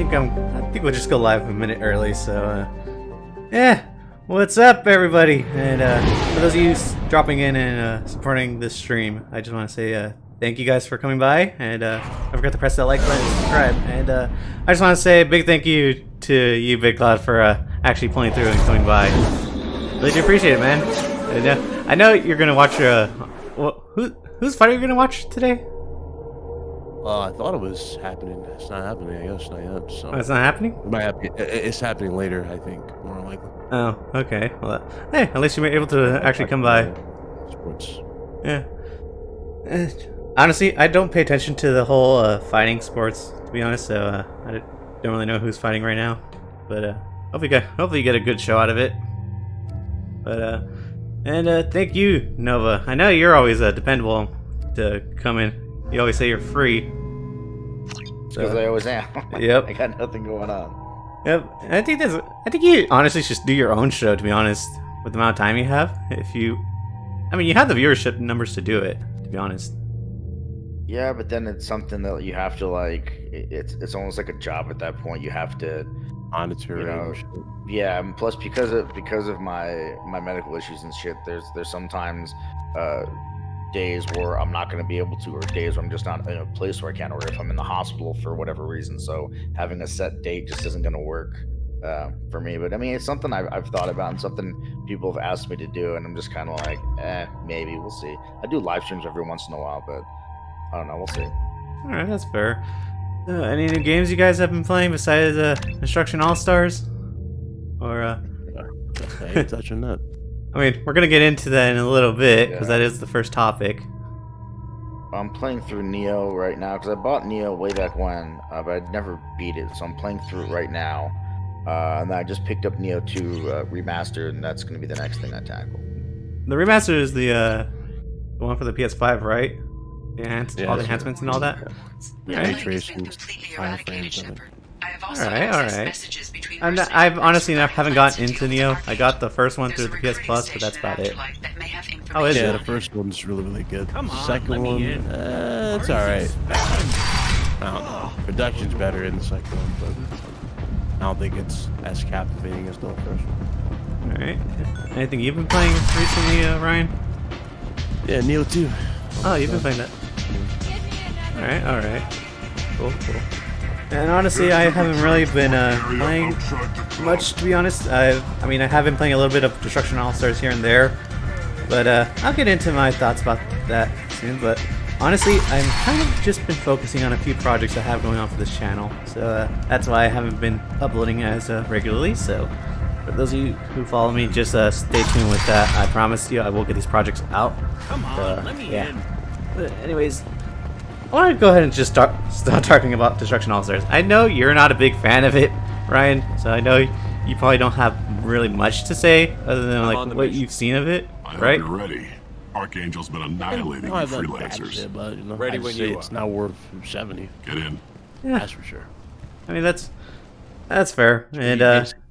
think we'll just go live a minute early. So, yeah, what's up, everybody? And for those of you dropping in and supporting this stream, I just want to say thank you guys for coming by. And don't forget to press that like button and subscribe. And I just want to say a big thank you to you, Big Cloud, for actually pulling through and coming by. Really do appreciate it, man. And, I know you're gonna watch. Whose fight are you gonna watch today? I thought it was happening. It's not happening, I guess, not yet. So. Oh, it's not happening? It might happen. It's happening later, I think, more likely. Oh, okay. Well, hey, at least you were able to actually come by. Sports. Yeah. Honestly, I don't pay attention to the whole fighting sports, to be honest, so I don't really know who's fighting right now. But hopefully you get a good show out of it. But, thank you, Nova. I know you're always dependable to come in. You always say you're free. Because I always am. Yep. I got nothing going on. Yep. I think you honestly should do your own show, to be honest, with the amount of time you have. You have the viewership numbers to do it, to be honest. Yeah, but then it's something that you have to it's almost like a job at that point. You have to monitor. Yeah, and plus because of my medical issues and shit, there's sometimes days where I'm not going to be able to, or days where I'm just not in a place where I can, or if I'm in the hospital for whatever reason. So having a set date just isn't going to work for me. But I mean, it's something I've thought about and something people have asked me to do, and I'm just kind of like, maybe we'll see. I do live streams every once in a while, but I don't know, we'll see. All right, that's fair. Any new games you guys have been playing besides Destruction All-Stars? Or I ain't touching that. I mean, we're gonna get into that in a little bit because that is the first topic. I'm playing through Neo right now because I bought Neo way back when, but I'd never beat it, so I'm playing through it right now. And then I just picked up Neo 2 Remastered, and that's going to be the next thing I tackle. The remaster is the one for the PS5, right? All the enhancements and all that. Ray tracing, wireframes. All right. I've honestly haven't gotten into Neo. I got the first one through the PS Plus, but that's about it. Oh, is it? The first one's really good. The second one, it's alright. I don't know. Production's better in the second one, but I don't think it's as captivating as the first one. Alright. Anything you've been playing recently, Ryan? Yeah, Neo 2. Oh, you've been playing that. Alright. Cool. And honestly, I haven't really been playing much, to be honest. I have been playing a little bit of Destruction All-Stars here and there, but I'll get into my thoughts about that soon. But honestly, I've kind of just been focusing on a few projects I have going on for this channel, so that's why I haven't been uploading as regularly. So for those of you who follow me, just stay tuned with that. I promise you I will get these projects out. Come on, let me in. But anyways, I want to go ahead and just start talking about Destruction All-Stars. I know you're not a big fan of it, Ryan, so I know you probably don't have really much to say other than like what you've seen of it, right? I hope you're ready. Archangel's been annihilating the freelancers. Shit, but, Ready when you are. It's not worth 70. Get in. Yeah. That's for sure. I mean, that's fair. And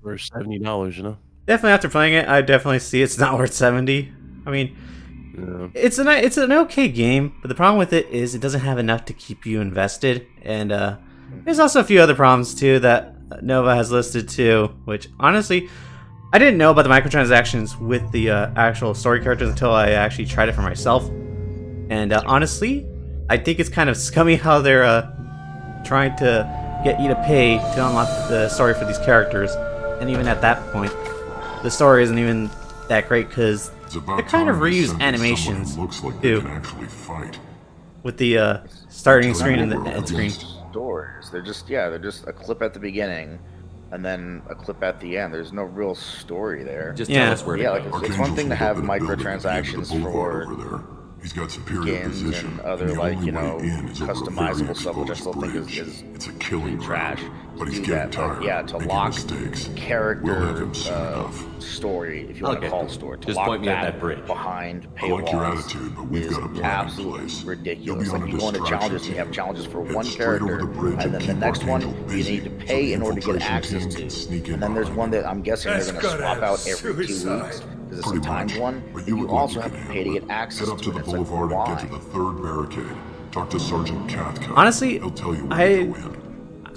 for $70, definitely after playing it, I definitely see it's not worth 70. I mean, it's an okay game, but the problem with it is it doesn't have enough to keep you invested. And there's also a few other problems too that Nova has listed too, which honestly, I didn't know about the microtransactions with the actual story characters until I actually tried it for myself. And honestly, I think it's kind of scummy how they're trying to get you to pay to unlock the story for these characters. And even at that point, the story isn't even that great because they kind of reuse animations too, with the starting screen and the end screen. Stories. They're just a clip at the beginning, and then a clip at the end. There's no real story there. Just tell us where to go. Like it's one thing to have microtransactions for He's got superior skins position. and other customizable stuff, which I still think is it's a killing trash. But he's do getting that, tired. to Making lock mistakes. character story, if you want to call it story, to Just lock point me at that bridge. behind I like your paywalls attitude, but we've is got a plan in absolutely place. ridiculous. You'll be Like on you a go into distraction challenges and you have team. challenges for Head one straight over character, the bridge and then the keep next one Archangel you busy, need to so pay the in order to get infiltration access team can to. sneak in And then there's behind one you. that I'm guessing they're going to swap out every 2 weeks because it's a Pretty timed much. one. But You look like also have can to pay to handle get it. access Head up to to the it. It's like, boulevard and get to why? the 3rd barricade. Talk to Sergeant Cathcart. Honestly, He'll tell you where to go in.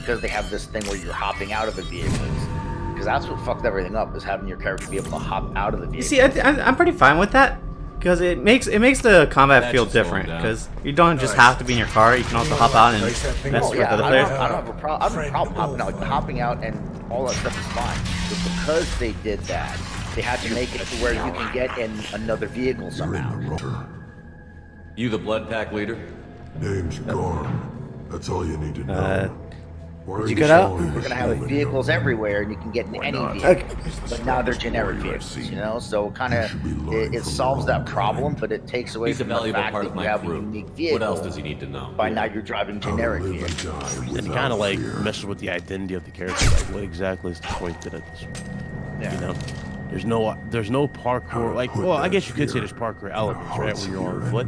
because they have this thing where you're hopping out of the vehicles. Because that's what fucked everything up, is having your character be able to hop out of the vehicle. You see, I'm pretty fine with that. because it makes the combat That feel should slow different. him down. Because you don't just have to be in your car; you can also hop out and mess with Yeah, other I players. don't have a problem. I don't have a problem hopping out. Like, hopping out and all that stuff is fine. But because they did that, they had to make it to where you can get in another vehicle somehow. You the blood pack leader? Name's Garm. That's all you need to know. Did you cut out? We're gonna have vehicles everywhere, and you can get in any vehicle. But now they're generic vehicles, you know. So kind of it solves that problem, but it takes away He's a from the valuable fact part that of you my have a crew. unique vehicle. What else does he need to know? By now you're driving generic vehicles. And it kind of like messes with the identity of the character. Like, what exactly is the point to this? Yeah. You know, there's no parkour. Like, well, I guess you could say there's parkour elements, right, where you're on foot,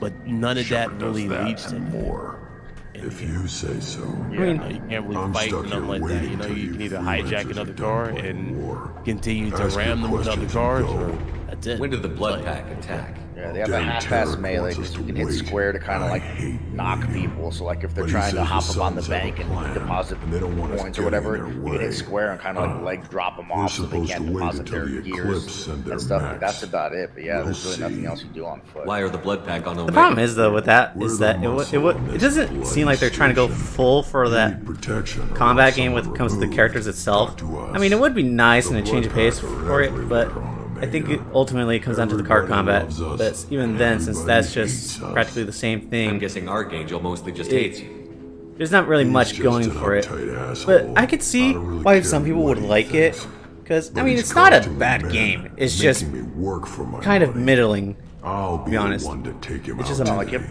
but none of that really leads to more. If you say so. You know, you can't really fight or nothing like that. You know, you can either hijack another car and continue to ram them with other cars, or that's it. When did the blood pack attack? Yeah, they have a half-ass melee because you can hit square to kind of like knock people. So like if they're trying to hop up on the bank and deposit points or whatever, you can hit square and kind of like drop them off so they can't deposit their gears and stuff. Like, that's about it. But yeah, there's really nothing else you do on foot. Why are the blood pack on Omega? The problem is though with that is that it doesn't seem like they're trying to go full for that combat game when it comes to the characters itself. I mean, it would be nice and a change of pace for it, but I think ultimately it comes down to the car combat. But even then, since that's just practically the same I'm thing, guessing Archangel mostly just hates you. there's not really much going for it. But I could see why some people would like it, because I mean, it's not a bad game. It's just kind of middling. I'll be honest. It's just a- Like it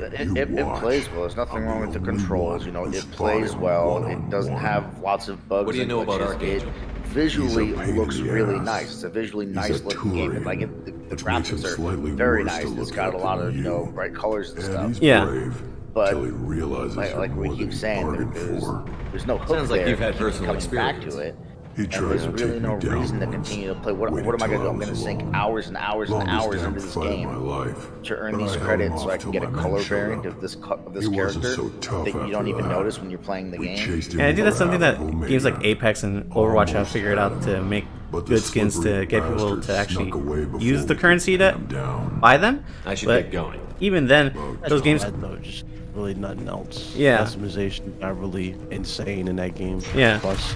plays well. There's nothing wrong with the controls. You know, it plays well. It doesn't have lots of bugs. What do you and know about glitches. Archangel? It visually looks really ass. nice. It's a visually nice a looking game. Turing, Like the which makes him graphics are slightly very worse nice. to It's look got at a lot than of you. bright colors and And stuff. he's Yeah. brave But till he realizes like you're we more keep than saying, bargained for. there's no hook Sounds like there. you've had Keep personal coming back experience. to it. He And tried there's to really take no me down. reason to continue to play. What am I Waited gonna do? till I'm I gonna was sink alone. hours and hours and Longest hours damn into this fight of game my life. to earn But these I held credits him so I off can till get a my men color showed variant up. of this He wasn't character so tough that you don't after even that. notice when you're playing the We game. chased him And I think that's for something half that Omega. games like Apex and Overwatch have figured out to make But the good skins to slippery get people bastard to actually snuck away before use the we currency could to pin him down. buy them. I should But get going. even then, those games, though, just really nothing else. Yeah. Customization got really insane in that game. Yeah. Plus,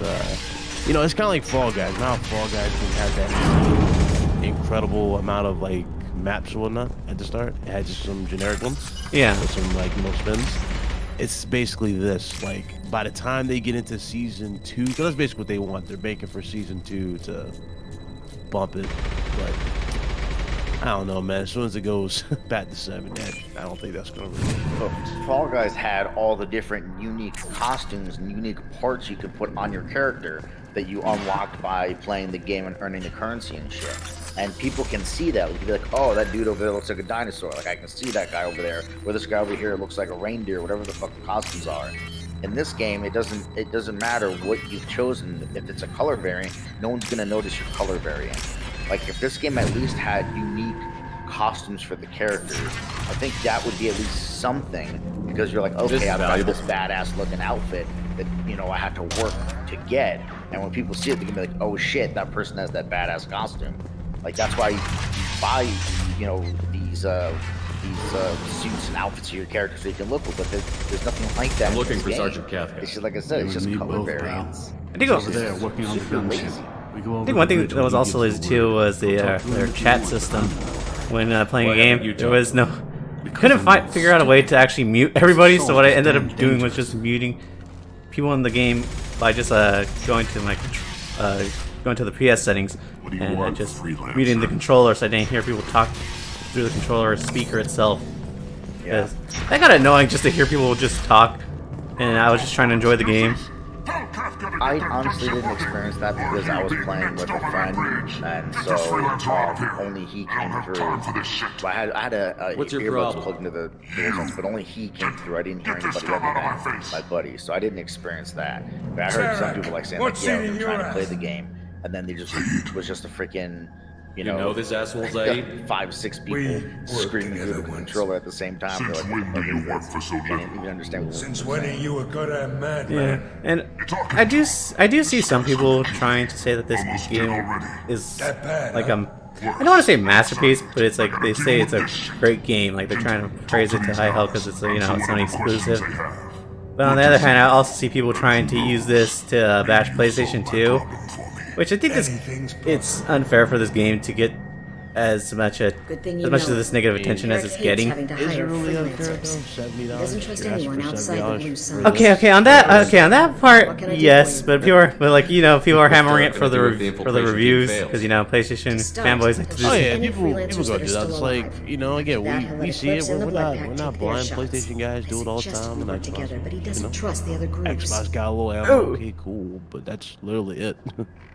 you know, it's kind of like Fall Guys. Now Fall Guys didn't have that incredible amount of like maps or whatnot at the start. It had just some generic ones. Yeah. With some like spins. It's basically this. Like by the time they get into season 2, because that's basically what they want. They're banking for season 2 to bump it, but. I don't know, man. As soon as it goes back to 7, I don't think that's gonna really But Fall Guys had all the different unique costumes and unique parts you could put on your character that you unlocked by playing the game and earning the currency and shit. And people can see that. You can be like, oh, that dude over there looks like a dinosaur. Like, I can see that guy over there. Or this guy over here looks like a reindeer, whatever the fuck the costumes are. In this game, it doesn't matter what you've chosen. If it's a color variant, no one's gonna notice your color variant. Like, if this game at least had unique costumes for the characters, I think that would be at least something, because you're like, okay, I've got this badass looking outfit that, you know, I have to work to get. And when people see it, they're gonna be like, oh shit, that person has that badass costume. Like, that's why you buy, you know, these suits and outfits for your characters so you can look with, but there's nothing like that. I'm looking in for this game. Sergeant Kafka. It's just, like I said, it's just color variants. I think one thing that was also lazy too was their chat system. When playing a game, there was no, couldn't figure out a way to actually mute everybody. So what I ended up doing was just muting people in the game by just going to my going to the PS settings and just muting the controller so I didn't hear people talk through the controller or speaker itself. Yeah. That got annoying just to hear people just talk, and I was just trying to enjoy the game. I honestly didn't experience that because I was playing with a friend, and so only he came through. So I had a What's your earbuds problem? plugged into the DualSense, but only he came through. I didn't hear anybody other than my buddy, so I didn't experience that. But I heard some people like saying, like, yeah, they're trying to play the game, and then it was just a freaking, you know this asshole, Zaid? 5-6 people screaming through the controller at the same time. They're like, what the fuck is this? I can't even understand what Since when are you a goddamn madman? Yeah, and I do see some people trying to say that this game is like a I don't want to say masterpiece, but it's like they say it's a great game. Like they're trying to praise it to high hell because it's it's Sony exclusive. But on the other hand, I also see people trying to use this to bash PlayStation 2, which I think it's unfair for this game to get as much of this negative attention as it's getting. Okay, on that part, yes, but people are hammering it for the reviews because PlayStation fanboys like to do. Oh yeah, people go do that. It's like again, we see it. We're not blind. PlayStation guys do it all the time, and Xbox got a little ammo. Okay, cool, but that's literally it.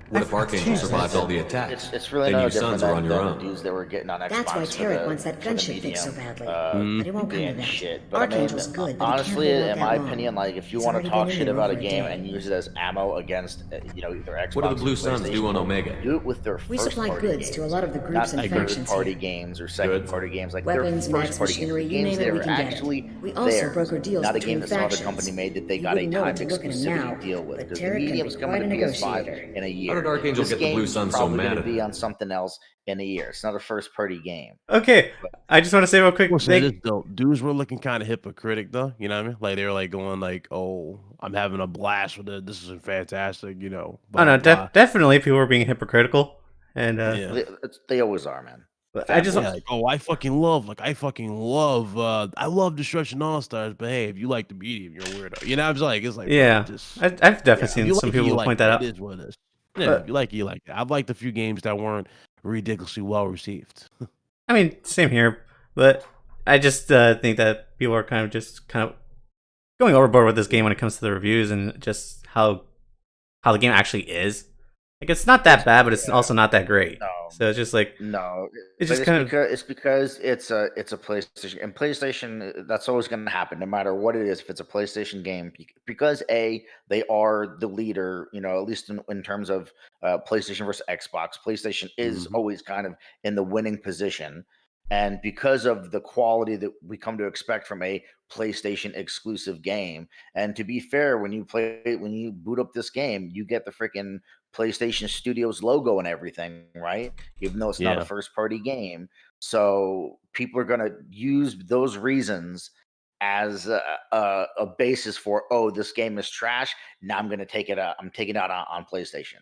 What if Archangel survived all the attacks? It's really then no your sons are on your own. The dudes that were getting on Xbox. That's why Tarek wants that gunship fixed so badly. But it won't come to that. Shit. Archangel's good, but honestly, it can't in my opinion, like if you want to talk shit about a game and use it as ammo against, either Xbox. What do the Blue Suns do on Omega? Do it with their we supply goods to a lot of the groups and factions party here. games or second party games, like weapons, their max first party machinery, games. you name it, we Games can that get actually it. We also broker deals not a between game that some other factions. company made that they You got a wouldn't know time it to look at him now, exclusivity deal with. but Because the Tarek can medium's be coming quite to a PS5 negotiator. in a year. How did Archangel get the Blue Suns so mad at be him? on something else in a year. It's not a first party game. Okay, I just want to say real quick. Dudes were looking kind of hypocritic though. You know what I mean? Like they were like going like, "Oh, I'm having a blast with it. This is fantastic." Definitely people were being hypocritical, and they always are, man. But I just like, I fucking love I love Destruction All Stars, but hey, if you like the medium, you're a weirdo. You know what I'm saying? It's like I've definitely seen some people point that out. It is what it is. Yeah, if you like it. I've liked a few games that weren't ridiculously well received. I mean, same here, but I just think that people are kind of going overboard with this game when it comes to the reviews and just how the game actually is. Like it's not that bad, but it's also not that great. No. So it's just like it's because it's a PlayStation, and PlayStation, that's always going to happen no matter what it is. If it's a PlayStation game, because they are the leader, at least in terms of PlayStation versus Xbox. PlayStation is always kind of in the winning position. And because of the quality that we come to expect from a PlayStation exclusive game, and to be fair, when you boot up this game, you get the freaking PlayStation Studios logo and everything, right? Even though it's not a first party game. So people are going to use those reasons as a basis for, this game is trash. Now I'm going to take it out. I'm taking it out on PlayStation.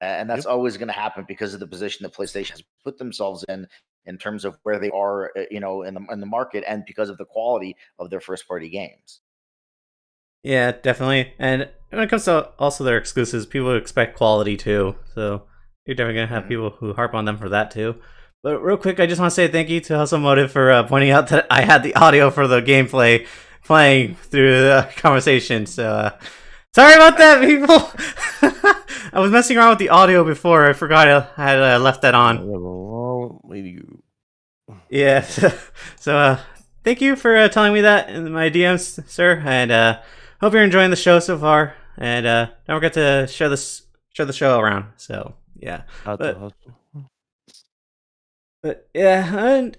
And that's always going to happen because of the position that PlayStation has put themselves in terms of where they are, in the market, and because of the quality of their first party games. Yeah, definitely. And when it comes to also their exclusives, people expect quality too. So you're definitely going to have people who harp on them for that too. But real quick, I just want to say thank you to Hustle Motive for pointing out that I had the audio for the gameplay playing through the conversation. So sorry about that, people. I was messing around with the audio before. I forgot I had left that on. Yeah. So thank you for telling me that in my DMs, sir. And hope you're enjoying the show so far. And don't forget to share the show around. So yeah. But yeah. And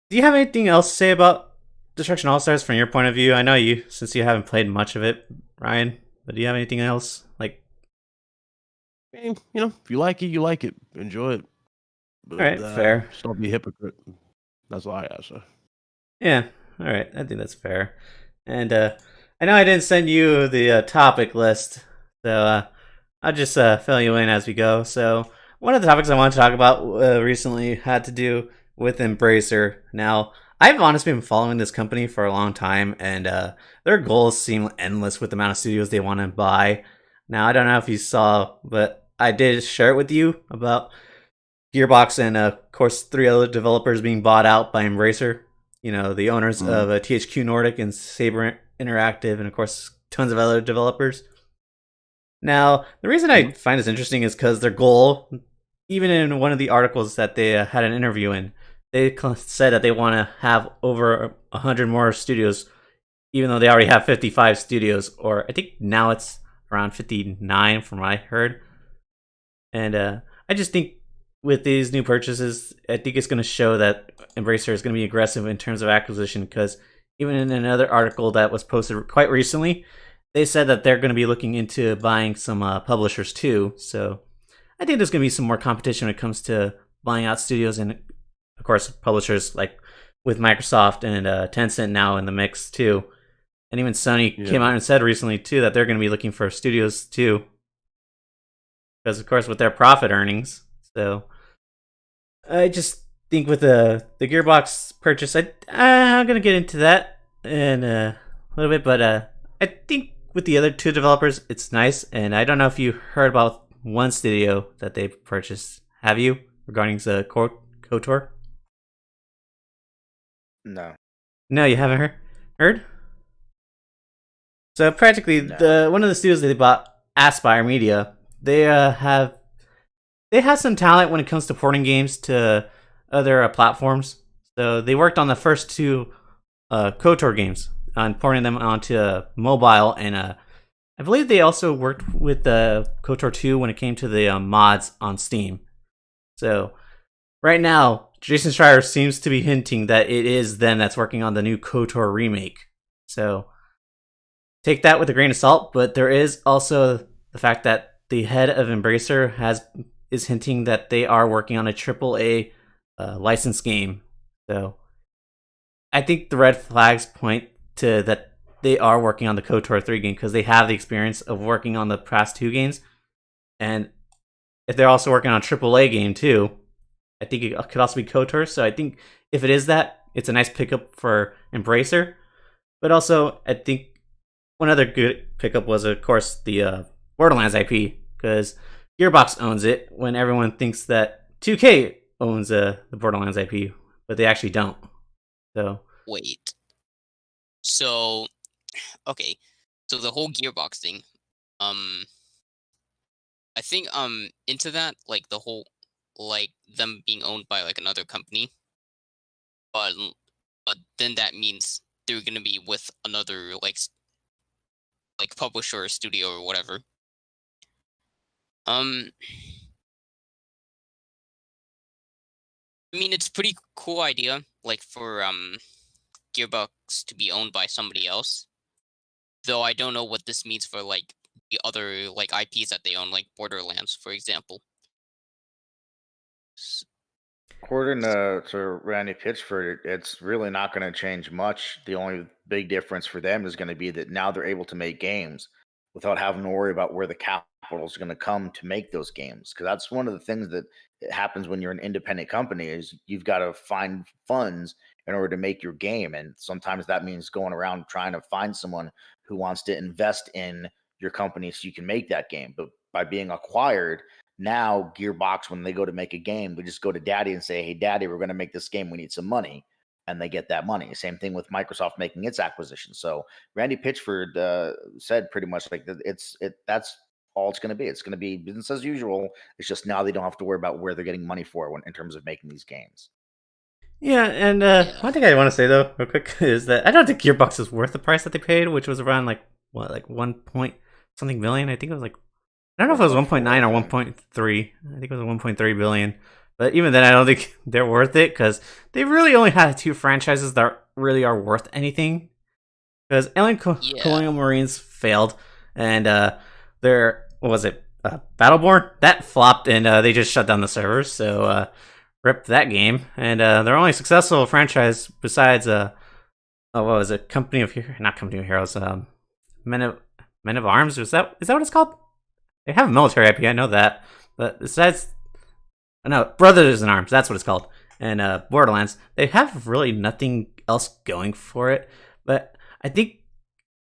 do you have anything else to say about Destruction All Stars from your point of view? I know since you haven't played much of it, Ryan. But do you have anything else like? If you like it, you like it. Enjoy it. But, all right, fair. Just don't be a hypocrite. That's all I got to say. Yeah, all right. I think that's fair. And I know I didn't send you the topic list, so I'll just fill you in as we go. So one of the topics I want to talk about recently had to do with Embracer. Now, I've honestly been following this company for a long time, and their goals seem endless with the amount of studios they want to buy. Now, I don't know if you saw, but I did share it with you about GearBox and, of course, 3 other developers being bought out by Embracer. The owners of THQ Nordic and Saber Interactive, and, of course, tons of other developers. Now, the reason I find this interesting is because their goal, even in one of the articles that they had an interview in, they said that they want to have over 100 more studios, even though they already have 55 studios, or I think now it's around 59 from what I heard. And I just think with these new purchases, I think it's going to show that Embracer is going to be aggressive in terms of acquisition, because even in another article that was posted quite recently, they said that they're going to be looking into buying some publishers too. So I think there's going to be some more competition when it comes to buying out studios and, of course, publishers like with Microsoft and Tencent now in the mix too. And even Sony came out and said recently too that they're going to be looking for studios too, because of course with their profit earnings. So I just think with the GearBox purchase, I'm going to get into that in a little bit, but I think with the other two developers, it's nice. And I don't know if you heard about one studio that they purchased. Have you, regarding the KOTOR? No. No, you haven't heard? So practically, one of the studios that they bought, Aspire Media, they have some talent when it comes to porting games to other platforms. So they worked on the first two KOTOR games on porting them onto mobile, and I believe they also worked with the KOTOR 2 when it came to the mods on Steam. So right now, Jason Schreier seems to be hinting that it is them that's working on the new KOTOR remake. So take that with a grain of salt, but there is also the fact that the head of Embracer is hinting that they are working on a AAA licensed game. So I think the red flags point to that they are working on the KOTOR 3 game because they have the experience of working on the past two games. And if they're also working on a AAA game too, I think it could also be KOTOR. So I think if it is that, it's a nice pickup for Embracer. But also, I think one other good pickup was, of course, the Borderlands IP, because Gearbox owns it when everyone thinks that 2K owns the Borderlands IP, but they actually don't. So wait. So, okay. So the whole Gearbox thing, I think into that, like the whole, like them being owned by like another company, but then that means they're gonna be with another like publisher or studio or whatever. I mean, it's a pretty cool idea, like for Gearbox to be owned by somebody else. Though I don't know what this means for like the other like IPs that they own, like Borderlands, for example. According to Randy Pitchford, it's really not going to change much. The only big difference for them is going to be that now they're able to make games without having to worry about where the capital is going to come to make those games. Because that's one of the things that happens when you're an independent company is you've got to find funds in order to make your game. And sometimes that means going around trying to find someone who wants to invest in your company so you can make that game. But by being acquired, now Gearbox, when they go to make a game, they just go to Daddy and say, "Hey, Daddy, we're going to make this game. We need some money." And they get that money. Same thing with Microsoft making its acquisition. So Randy Pitchford said pretty much like that's all it's going to be. It's going to be business as usual. It's just now they don't have to worry about where they're getting money for in terms of making these games. yeah, and one thing I want to say though, real quick, is that I don't think Gearbox is worth the price that they paid, which was around like 1 point something billion. I think it was like, I don't know if it was 1.9 or 1.3. I think it was 1.3 billion. But even then, I don't think they're worth it because they really only had two franchises that really are worth anything. Because Alien Colonial Marines failed, and their, what was it, Battleborn? That flopped, and they just shut down the servers. So ripped that game. And their only successful franchise besides, what was it, not Company of Heroes, Men of Arms? Is that what it's called? They have a military IP, I know that. But besides, no, Brothers in Arms, that's what it's called. And Borderlands, they have really nothing else going for it. But I think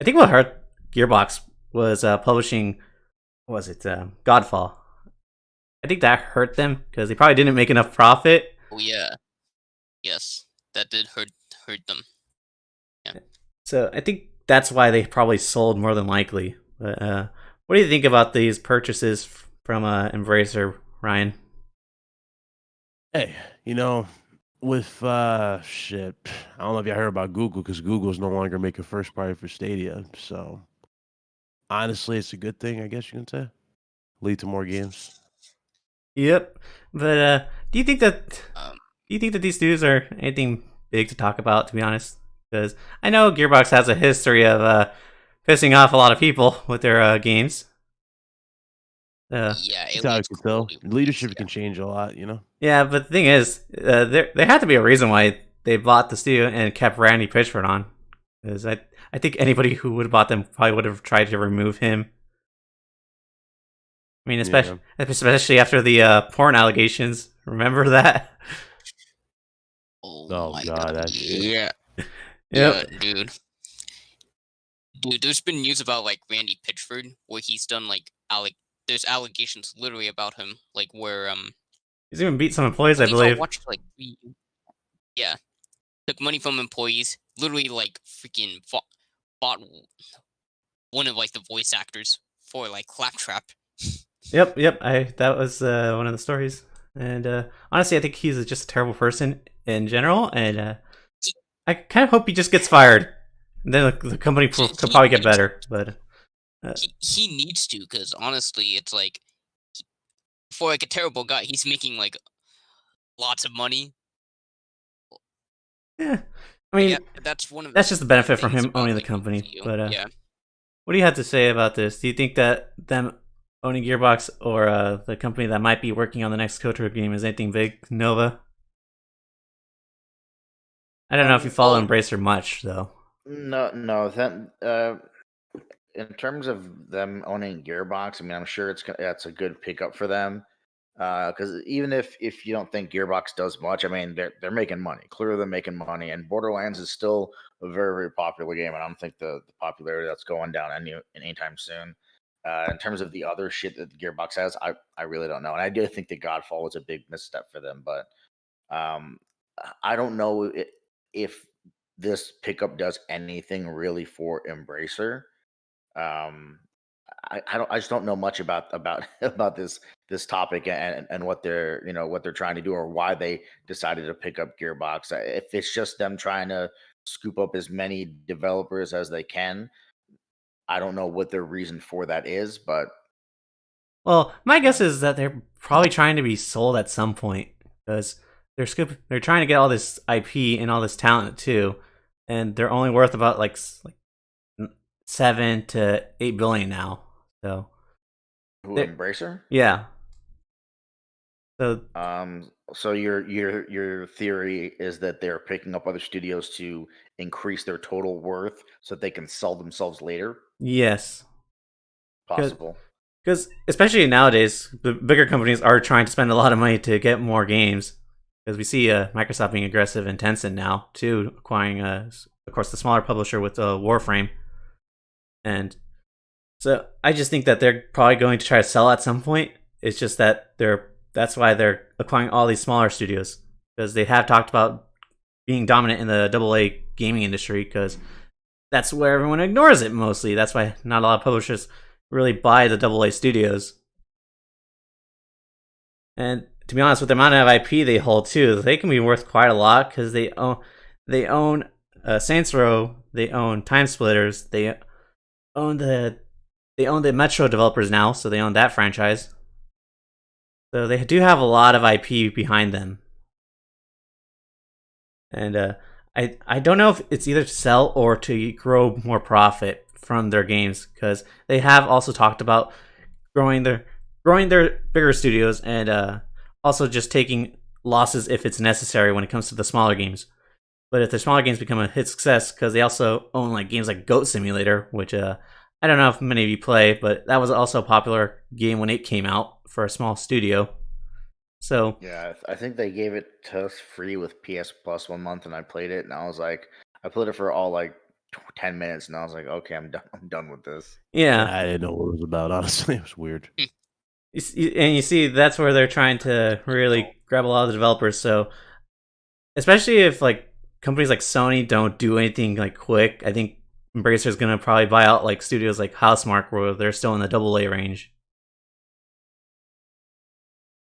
what hurt Gearbox was publishing, what was it, Godfall. I think that hurt them because they probably didn't make enough profit. Oh yeah, yes, that did hurt them. Yeah. So I think that's why they probably sold more than likely. But what do you think about these purchases from Embracer, Ryan? Hey, with shit, I don't know if you heard about Google because Google's no longer making first party for Stadia. So honestly, it's a good thing, I guess you can say. Lead to more games. Yep, but do you think that these dudes are anything big to talk about? To be honest, because I know Gearbox has a history of pissing off a lot of people with their games. Yeah, That's it how I looks can tell. cool. Leadership can change a lot, you know. Yeah, but the thing is, there had to be a reason why they bought the studio and kept Randy Pitchford on. Because I think anybody who would have bought them probably would have tried to remove him. I mean, especially after the porn allegations. Remember that? Oh my God, that shit. Yeah. Yep. Yeah, dude. Dude, there's been news about like Randy Pitchford where he's done like there's allegations literally about him, like where He's even beat some employees, I believe. Watched, like, yeah, took money from employees, literally like freaking bought one of like the voice actors for like Claptrap. Yep. That was one of the stories. And honestly, I think he's just a terrible person in general, and I kind of hope he just gets fired. And then the company could probably get better, but he needs to, because honestly, it's like for like a terrible guy, he's making like lots of money. Yeah, I mean, that's one of that's just the benefit from him owning the company. But yeah, what do you have to say about this? Do you think that them owning Gearbox or the company that might be working on the next KOTOR game is anything big, Nova? I don't know if you follow Embracer much, though. No. That in terms of them owning Gearbox, I mean, I'm sure it's a good pickup for them. Because even if you don't think Gearbox does much, I mean, they're making money. Clearly, they're making money, and Borderlands is still a very, very popular game. And I don't think the popularity that's going down anytime soon. In terms of the other shit that Gearbox has, I really don't know. And I do think that Godfall was a big misstep for them, but I don't know if this pickup does anything really for Embracer. I just don't know much about about this topic and what they're what they're trying to do or why they decided to pick up Gearbox. If it's just them trying to scoop up as many developers as they can, I don't know what their reason for that is, but well, my guess is that they're probably trying to be sold at some point because they're trying to get all this IP and all this talent too, and they're only worth about like 7 to 8 billion now. So who, Embracer? Yeah. So so your theory is that they're picking up other studios to increase their total worth so that they can sell themselves later? Yes. Possible. Because especially nowadays, the bigger companies are trying to spend a lot of money to get more games. Because we see Microsoft being aggressive and Tencent now, too, acquiring, of course, the smaller publisher with Warframe. And so I just think that they're probably going to try to sell at some point. It's just that that's why they're acquiring all these smaller studios. Because they have talked about being dominant in the AA gaming industry, because that's where everyone ignores it mostly. That's why not a lot of publishers really buy the AA studios. And to be honest, with the amount of IP they hold too, they can be worth quite a lot because they own Saints Row, they own Time Splitters, they own the Metro developers now, so they own that franchise. So they do have a lot of IP behind them. And I don't know if it's either to sell or to grow more profit from their games, because they have also talked about growing their bigger studios and also just taking losses if it's necessary when it comes to the smaller games. But if the smaller games become a hit success, because they also own like games like Goat Simulator, which I don't know if many of you play, but that was also a popular game when it came out for a small studio. So yeah, I think they gave it to us free with PS Plus 1 month, and I played it, and I played it for all like 10 minutes, and I was like, okay, I'm done with this. Yeah, I didn't know what it was about. Honestly, it was weird. And you see, that's where they're trying to really grab a lot of the developers. So, especially if like companies like Sony don't do anything like quick, I think Embracer is gonna probably buy out like studios like Housemarque, where they're still in the AA range.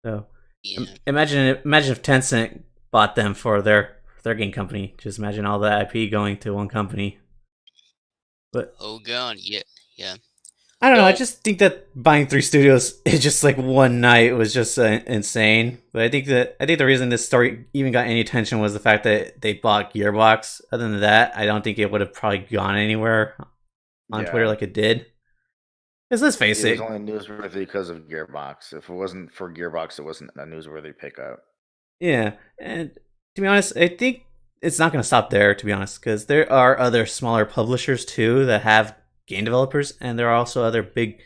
So, yeah. Imagine if Tencent bought them for their game company. Just imagine all the IP going to one company. But oh god, yeah. I don't know. I just think that buying 3 studios is just like one night was just insane. But I think the reason this story even got any attention was the fact that they bought Gearbox. Other than that, I don't think it would have probably gone anywhere on Twitter like it did. Because let's face It was it, only newsworthy because of Gearbox. If it wasn't for Gearbox, it wasn't a newsworthy pickup. yeah. And to be honest, I think it's not going to stop there, to be honest, because there are other smaller publishers too that have game developers, and there are also other big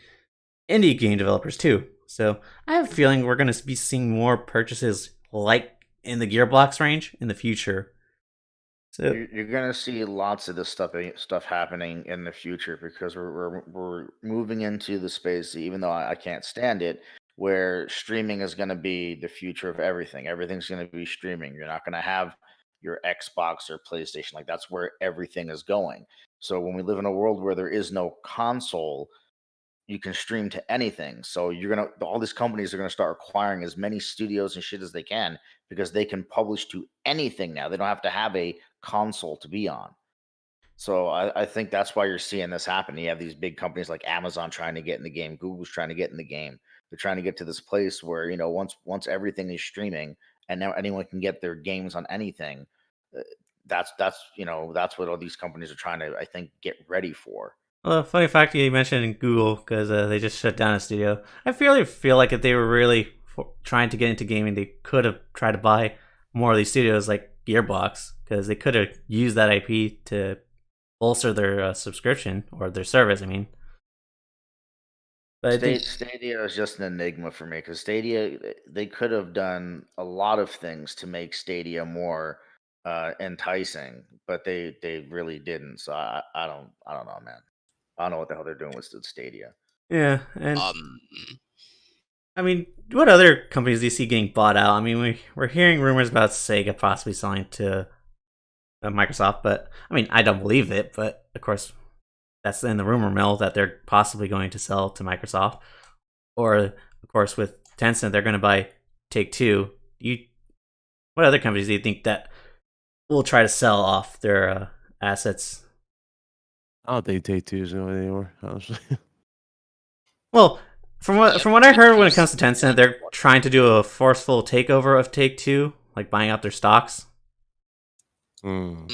indie game developers too. So I have a feeling we're going to be seeing more purchases like in the Gearbox range in the future. So You're gonna see lots of this stuff happening in the future because we're moving into the space, even though I can't stand it, where streaming is gonna be the future of everything. Everything's gonna be streaming. You're not gonna have your Xbox or PlayStation. Like that's where everything is going. So when we live in a world where there is no console, you can stream to anything. So all these companies are gonna start acquiring as many studios and shit as they can because they can publish to anything now. They don't have to have a console to be on. So I think that's why you're seeing this happen. You have these big companies like Amazon trying to get in the game, Google's trying to get in the game. They're trying to get to this place where once everything is streaming and now anyone can get their games on anything. uh, that's what all these companies are trying to, I think, get ready for. well, funny fact you mentioned Google because they just shut down a studio. I feel like if they were really trying to get into gaming, they could have tried to buy more of these studios like Gearbox because they could have used that IP to bolster their subscription or their service. I mean, but I think Stadia is just an enigma for me because Stadia, they could have done a lot of things to make Stadia more enticing, but they really didn't. So I don't know, man. I don't know what the hell they're doing with Stadia. yeah, and Um, I mean, what other companies do you see getting bought out? I mean, we're hearing rumors about Sega possibly selling to Microsoft, but I mean, I don't believe it. But of course, that's in the rumor mill that they're possibly going to sell to Microsoft, or of course with Tencent they're going to buy Take Two. What other companies do you think that will try to sell off their assets? I don't think Take Two is going anymore, honestly. Well, from what I heard, when it comes to Take-Two's Tencent, they're trying to do a forceful takeover of Take Two, like buying out their stocks. Mm.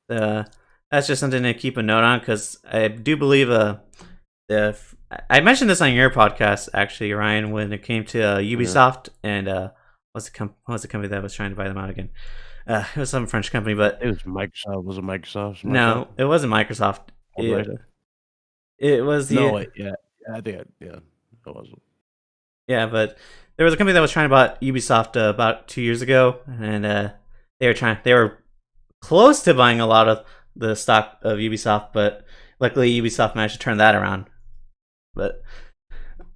Uh, that's just something to keep a note on because I do believe I mentioned this on your podcast actually, Ryan, when it came to Ubisoft and what was the company that was trying to buy them out again? It was some French company, but It was Microsoft. Was it Microsoft? no, it wasn't Microsoft. It was the No, wait, yeah, I think it wasn't. yeah, but there was a company that was trying to buy Ubisoft about 2 years ago, and they were close to buying a lot of the stock of Ubisoft, but luckily Ubisoft managed to turn that around. But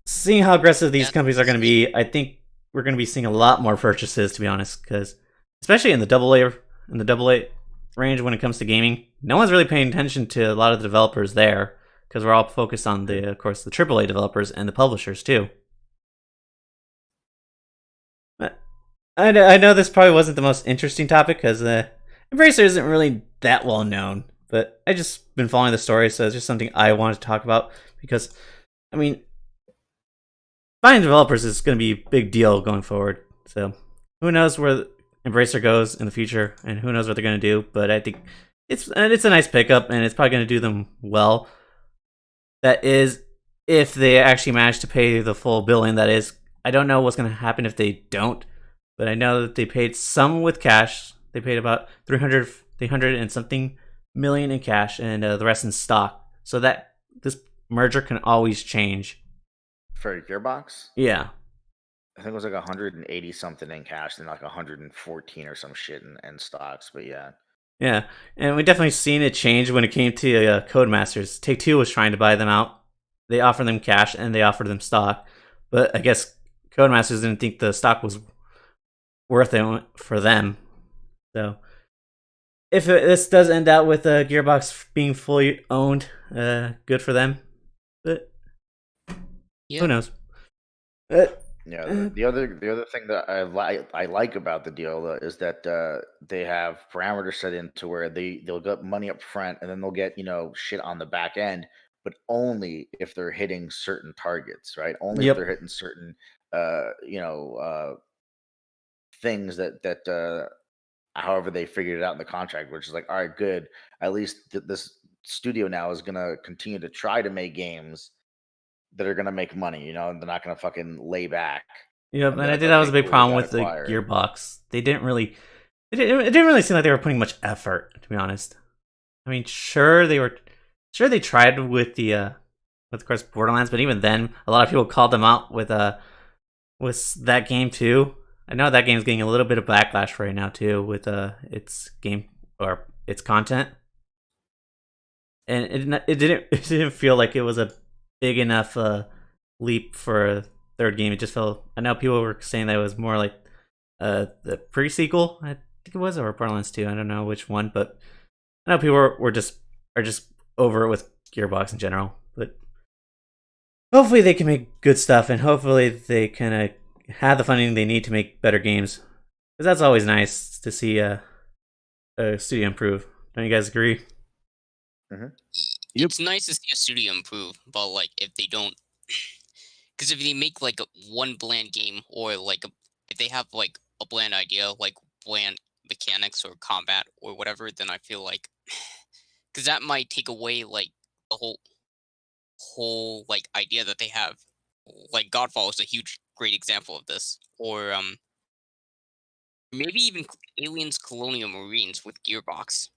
seeing how aggressive these companies are going to be, I think we're going to be seeing a lot more purchases, to be honest, because especially in the double A range when it comes to gaming, no one's really paying attention to a lot of the developers there because we're all focused on of course, the AAA developers and the publishers too. But I know this probably wasn't the most interesting topic because Embracer isn't really that well known, but I just been following the story, so it's just something I wanted to talk about because, I mean, buying developers is going to be a big deal going forward. So who knows where Embracer goes in the future, and who knows what they're going to do. But I think it's a nice pickup, and it's probably going to do them well. That is, if they actually manage to pay the full billing. That is, I don't know what's going to happen if they don't, but I know that they paid some with cash. They paid about 300 and something million in cash, and the rest in stock. So that this merger can always change. For Gearbox? Yeah. I think it was like 180 something in cash and like 114 or some shit in stocks, but yeah. Yeah, and we definitely seen it change when it came to Codemasters. Take Two was trying to buy them out. They offered them cash and they offered them stock, but I guess Codemasters didn't think the stock was worth it for them. So, if this does end out with Gearbox being fully owned, good for them. But who knows? Yeah, the other thing that I like about the deal is that they have parameters set in to where they'll get money up front and then they'll get shit on the back end, but only if they're hitting certain targets, right? Only if they're hitting certain things that however they figured it out in the contract, which is like, all right, good. At least this studio now is gonna continue to try to make games that are gonna make money. They're not gonna fucking lay back. Yep, and I think that was a big problem with the GearBox. It didn't really seem like they were putting much effort, to be honest. I mean, sure they tried with of course Borderlands, but even then, a lot of people called them out with that game too. I know that game's getting a little bit of backlash right now too with its game or its content, and it didn't feel like it was a big enough leap for a third game. It just felt. I know people were saying that it was more like the pre-sequel. I think it was, or Borderlands 2. I don't know which one, but I know people are just over it with Gearbox in general. But hopefully they can make good stuff, and hopefully they can have the funding they need to make better games. Because that's always nice to see a studio improve. Don't you guys agree? Mm-hmm. Yep. It's nice to see a studio improve, but like if they don't, because if they make like one bland game, or like if they have like a bland idea, like bland mechanics or combat or whatever, then I feel like because that might take away like the whole like idea that they have. Like Godfall is a great example of this, or maybe even Aliens Colonial Marines with Gearbox,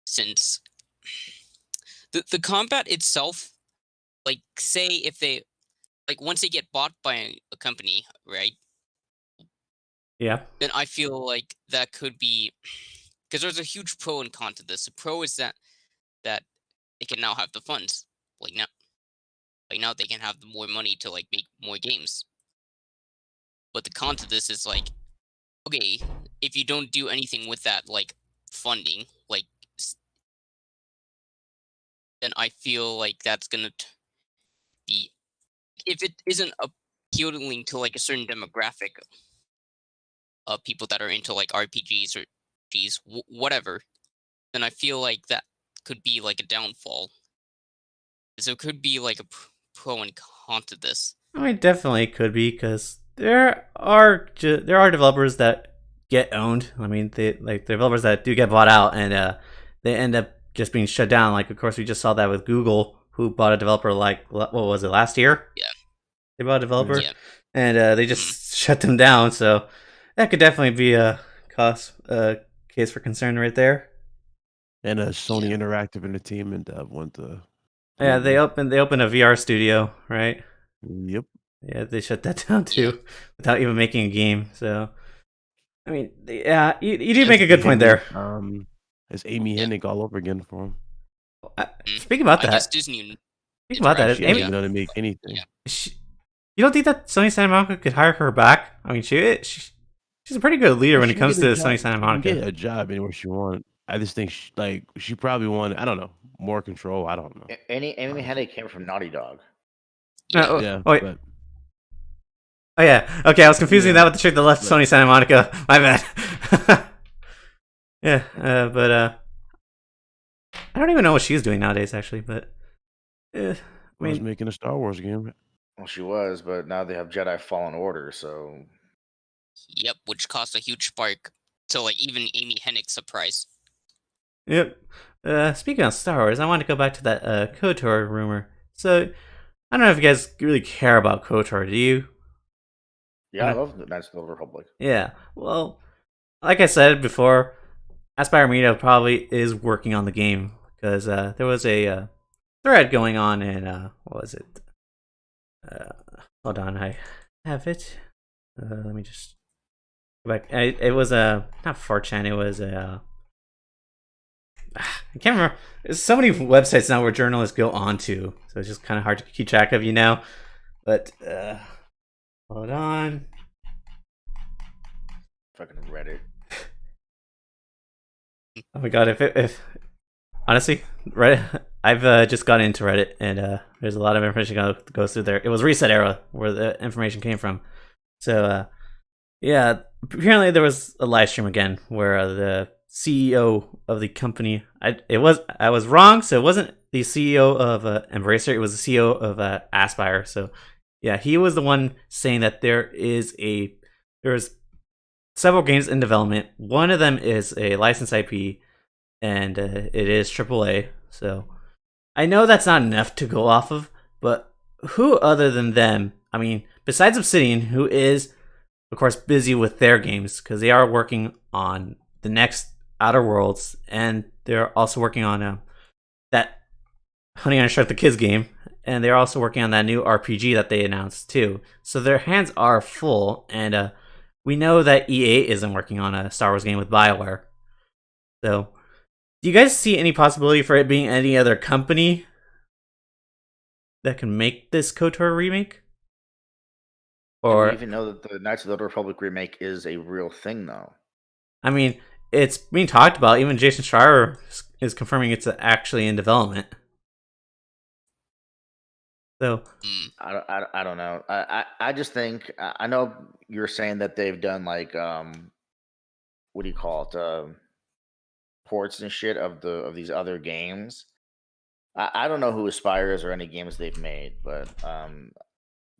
since the combat itself, like say if they like once they get bought by a company, right? Yeah. Then I feel like that could be, because there's a huge pro and con to this. The pro is that they can now have the funds, like now they can have more money to like make more games. But the con to this is like, okay, if you don't do anything with that like funding, like, then I feel like that's gonna be, if it isn't appealing to like a certain demographic of people that are into like RPGs or Gs, whatever, then I feel like that could be like a downfall. So it could be like a pro and con to this. I mean, definitely could be, because there are developers that get owned. I mean, developers that do get bought out, and they end up just being shut down. Like, of course, we just saw that with Google, who bought a developer like, what was it, last year? Yeah. They bought a developer, and they just shut them down. So that could definitely be a case for concern right there. And Sony Interactive Entertainment went to. Yeah, they opened a VR studio, right? Yep. Yeah, they shut that down too, without even making a game. So, I mean, yeah, you do make a good point there. It's Amy Hennig all over again for him. Speaking about that, Disney. Speaking about that, she doesn't know to make anything. Yeah. You don't think that Sony Santa Monica could hire her back? I mean, she's a pretty good leader when it comes to Sony Santa Monica. She can get a job anywhere she wants. I just think she probably wanted, I don't know, more control. I don't know. Amy Hennig came from Naughty Dog. Yeah. Oh, wait. Oh yeah. Okay, I was confusing that with the chick that left Sony Santa Monica. My bad. Yeah, but I don't even know what she's doing nowadays, actually. But I mean, was making a Star Wars game. Well, she was, but now they have Jedi Fallen Order, so. Yep, which caused a huge spark to like even Amy Hennig's surprise. Yep. Speaking of Star Wars, I want to go back to that KOTOR rumor. So, I don't know if you guys really care about KOTOR, do you? Yeah, I love the Knights of the Old Republic. Yeah, well, like I said before, Aspire Media probably is working on the game, because there was a thread going on in, what was it? Hold on, I have it. Let me just go back. It was not 4chan, it was I can't remember. There's so many websites now where journalists go on to, so it's just kind of hard to keep track of, But hold on. Fucking Reddit. Oh my god! If honestly, Reddit, I've just gotten into Reddit, and there's a lot of information that goes through there. It was Reset Era where the information came from. So yeah, apparently there was a live stream again where the CEO of the company. I was wrong. So it wasn't the CEO of Embracer. It was the CEO of Aspire. So yeah, he was the one saying that there's several games in development. One of them is a licensed IP, and it is AAA. So I know that's not enough to go off of, but who other than them? I mean, besides Obsidian, who is, of course, busy with their games because they are working on the next Outer Worlds, and they're also working on that Honey I Shrunk the Kids game, and they're also working on that new RPG that they announced too. So their hands are full, and we know that EA isn't working on a Star Wars game with BioWare. So, do you guys see any possibility for it being any other company that can make this KOTOR remake? Or do we even know that the Knights of the Old Republic remake is a real thing, though? I mean, it's being talked about. Even Jason Schreier is confirming it's actually in development. So I don't know. I just think I know you're saying that they've done like what do you call it, ports and shit of these other games. I don't know who Aspire is or any games they've made, but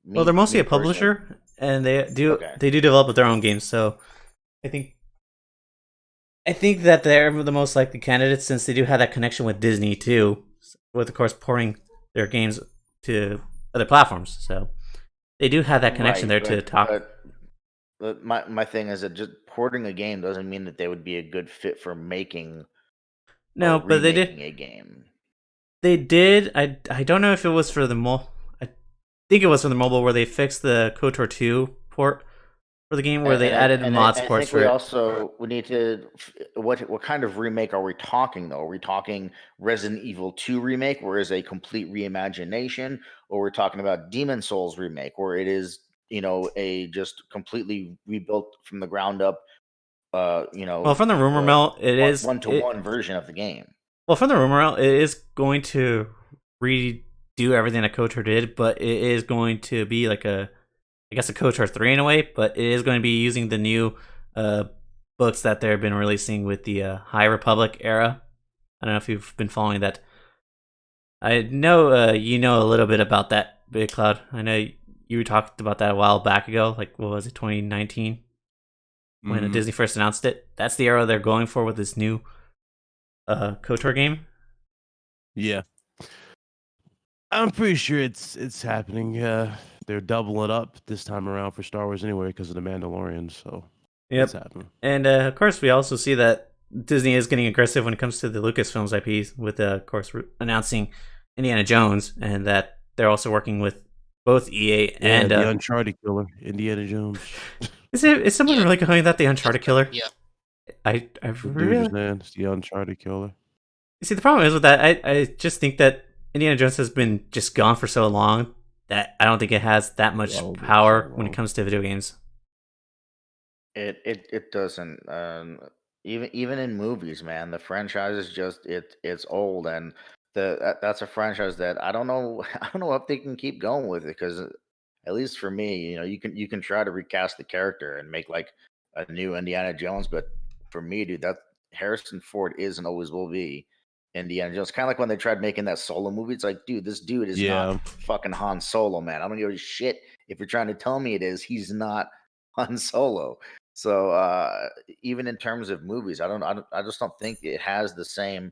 well, they're mostly a publisher, and they do develop their own games. So I think that they're the most likely candidates since they do have that connection with Disney too, with of course porting their games to other platforms. So they do have that connection there to talk. But my thing is that just porting a game doesn't mean that they would be a good fit for making. No, but they did a game. They did. I don't know if it was for the I think it was for the mobile where they fixed the KOTOR 2 port for the game where they added mod supports for it. We need to. What kind of remake are we talking though? Are we talking Resident Evil 2 remake, where is a complete reimagination, or we're talking about Demon Souls remake, where it is a just completely rebuilt from the ground up? Well, from the rumor mill, it is one-to-one version of the game. Well, from the rumor mill, it is going to redo everything that KOTOR did, but it is going to be like a KOTOR 3 in a way, but it is going to be using the new books that they've been releasing with the High Republic era. I don't know if you've been following that. I know you know a little bit about that, Big Cloud. I know you talked about that a while back ago, like what was it, 2019? When Disney first announced it. That's the era they're going for with this new KOTOR game. Yeah, I'm pretty sure it's happening. They're doubling it up this time around for Star Wars anyway because of the Mandalorian. So it's happening. And of course, we also see that Disney is getting aggressive when it comes to the Lucasfilms IPs, with of course announcing Indiana Jones, and that they're also working with both EA and the Uncharted killer, Indiana Jones. Is someone really calling that the Uncharted killer? Yeah. I really... It's the Uncharted killer. You see, the problem is with that, I just think that Indiana Jones has been just gone for so long that I don't think it has that much power when it comes to video games. It doesn't. Even in movies, man, the franchise is just it's old, and that's a franchise that I don't know if they can keep going with it, because at least for me, you can try to recast the character and make like a new Indiana Jones, but for me, dude, that Harrison Ford is and always will be Indiana Jones. Kind of like when they tried making that Solo movie. It's like, dude, this dude is not fucking Han Solo, man. I don't give a shit if you're trying to tell me it is. He's not Han Solo. So even in terms of movies, I just don't think it has the same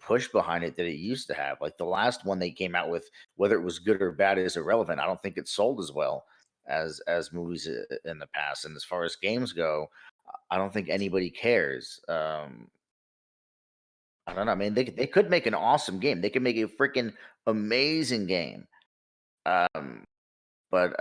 push behind it that it used to have. Like the last one they came out with, whether it was good or bad is irrelevant. I don't think it sold as well as movies in the past. And as far as games go, I don't think anybody cares. I don't know. I mean, they could make an awesome game. They could make a freaking amazing game. But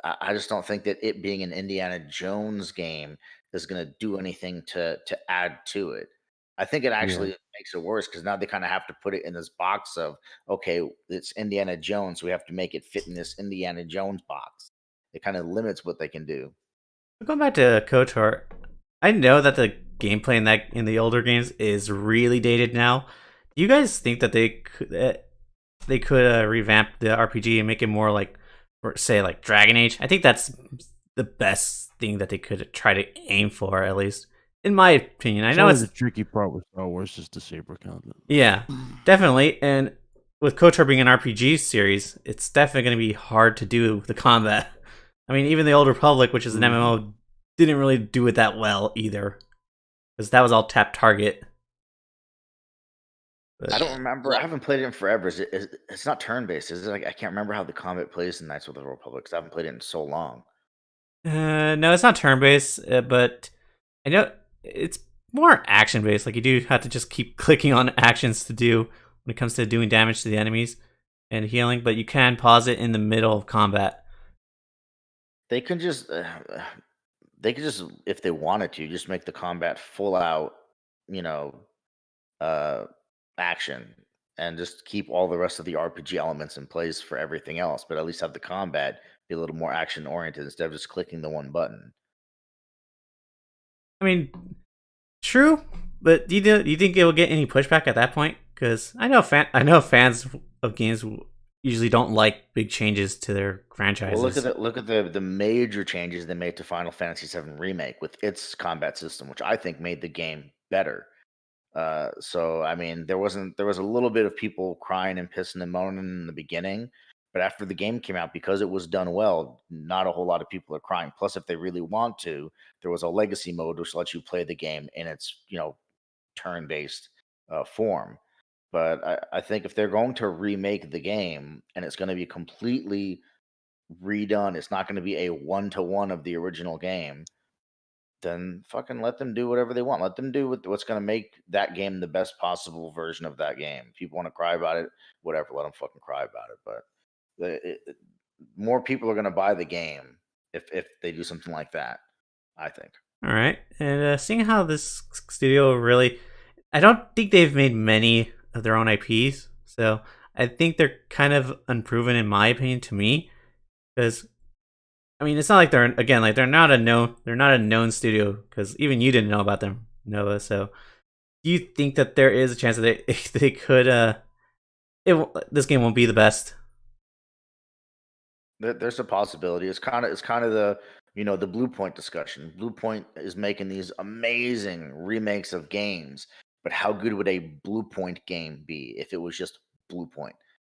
I just don't think that it being an Indiana Jones game is going to do anything to add to it. I think it actually makes it worse, because now they kind of have to put it in this box of, okay, it's Indiana Jones, so we have to make it fit in this Indiana Jones box. It kind of limits what they can do. Going back to KOTOR, I know that the gameplay in the older games is really dated now. Do you guys think that they could revamp the RPG and make it more like, say, like Dragon Age? I think that's the best thing that they could try to aim for, at least in my opinion. I know it's the tricky part with Star Wars is the saber content. Yeah, definitely. And with KOTOR being an RPG series, it's definitely going to be hard to do the combat. I mean, even the Old Republic, which is an MMO, didn't really do it that well either, because that was all tap target. But I don't remember. I haven't played it in forever. It's not turn based, is it? Like, I can't remember how the combat plays in Knights of the Republic because I haven't played it in so long. no, it's not turn based, but I know it's more action based. Like you do have to just keep clicking on actions to do when it comes to doing damage to the enemies and healing, but you can pause it in the middle of combat. They can just, if they wanted to, just make the combat full out, you know, uh, action, and just keep all the rest of the RPG elements in place for everything else. But at least have the combat be a little more action oriented instead of just clicking the one button. I mean, true, but do you think it will get any pushback at that point? Because I know fans of games usually don't like big changes to their franchises. Well, look at the major changes they made to Final Fantasy VII Remake with its combat system, which I think made the game better. So I mean, there was a little bit of people crying and pissing and moaning in the beginning, but after the game came out, because it was done well, not a whole lot of people are crying. Plus, if they really want to, there was a legacy mode which lets you play the game in its turn-based form. But I think if they're going to remake the game and it's going to be completely redone, it's not going to be a one-to-one of the original game, then fucking let them do whatever they want. Let them do what's going to make that game the best possible version of that game. If people want to cry about it, whatever, let them fucking cry about it. But more people are going to buy the game if they do something like that, I think. All right, and seeing how this studio really, I don't think they've made many of their own IPs, so I think they're kind of unproven in my opinion to me, because I mean it's not like they're not a known studio, because even you didn't know about them, Nova. So do you think that there is a chance that they could this game won't be the best? There's a possibility. It's kind of the the Blue Point discussion. Blue Point is making these amazing remakes of games, but how good would a Blue Point game be if it was just Blue Point?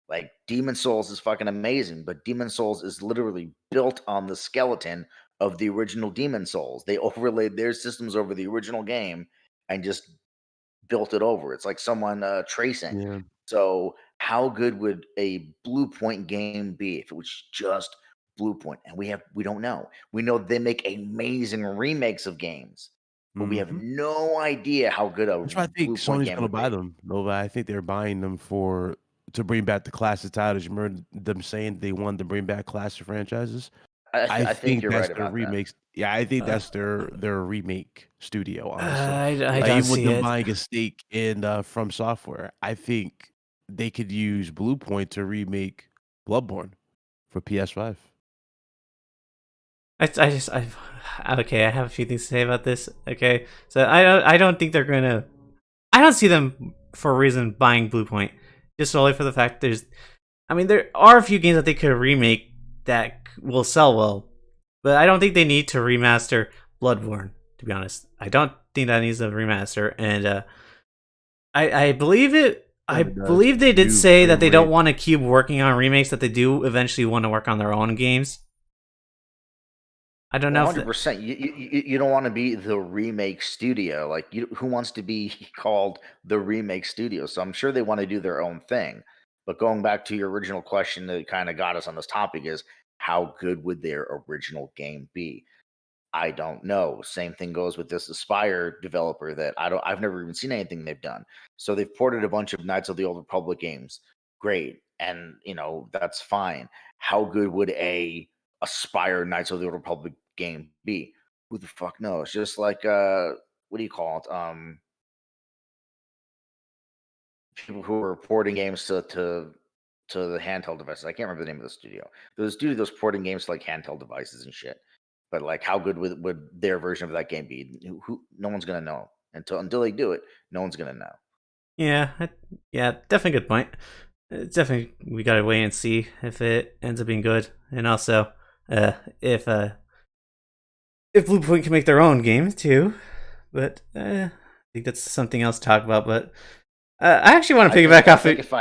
Like Demon Souls is fucking amazing, but Demon Souls is literally built on the skeleton of the original Demon Souls. They overlaid their systems over the original game and just built it over. It's like someone tracing. Yeah. So how good would a Blue Point game be if it was just Blue Point? And we don't know. We know they make amazing remakes of games, but we have no idea how good a That's why I think Blue Point Sony's game gonna would buy be. them, Nova. I think they're buying them to bring back the classic titles. You remember them saying they wanted to bring back classic franchises? I think think you're that's right their about that. remakes. Yeah, I think that's their remake studio, honestly. I Like, don't even with see them it. buying a stake in From Software, I think they could use Bluepoint to remake Bloodborne for PS5. Okay, I have a few things to say about this. Okay, so I don't think they're gonna. I don't see them for a reason buying Bluepoint, just solely for the fact I mean, there are a few games that they could remake that will sell well, but I don't think they need to remaster Bloodborne. To be honest, I don't think that needs a remaster, and I believe it. I believe they did say that they don't want to keep working on remakes; that they do eventually want to work on their own games. I don't know. 100%. You don't want to be the remake studio. Like, who wants to be called the remake studio? So I'm sure they want to do their own thing. But going back to your original question that kind of got us on this topic is how good would their original game be? I don't know. Same thing goes with this Aspire developer that I've never even seen anything they've done. So they've ported a bunch of Knights of the Old Republic games. Great. And that's fine. How good would a Aspire Knights of the Old Republic game be? Who the fuck knows? Just like what do you call it? People who are porting games to the handheld devices. I can't remember the name of the studio. There's a studio that's porting games to like handheld devices and shit. But like, how good would their version of that game be? No one's gonna know until they do it. No one's gonna know. Yeah, yeah, definitely good point. It's definitely we gotta wait and see if it ends up being good, and also if Bluepoint can make their own game too. But I think that's something else to talk about. But I actually want to piggyback off it. If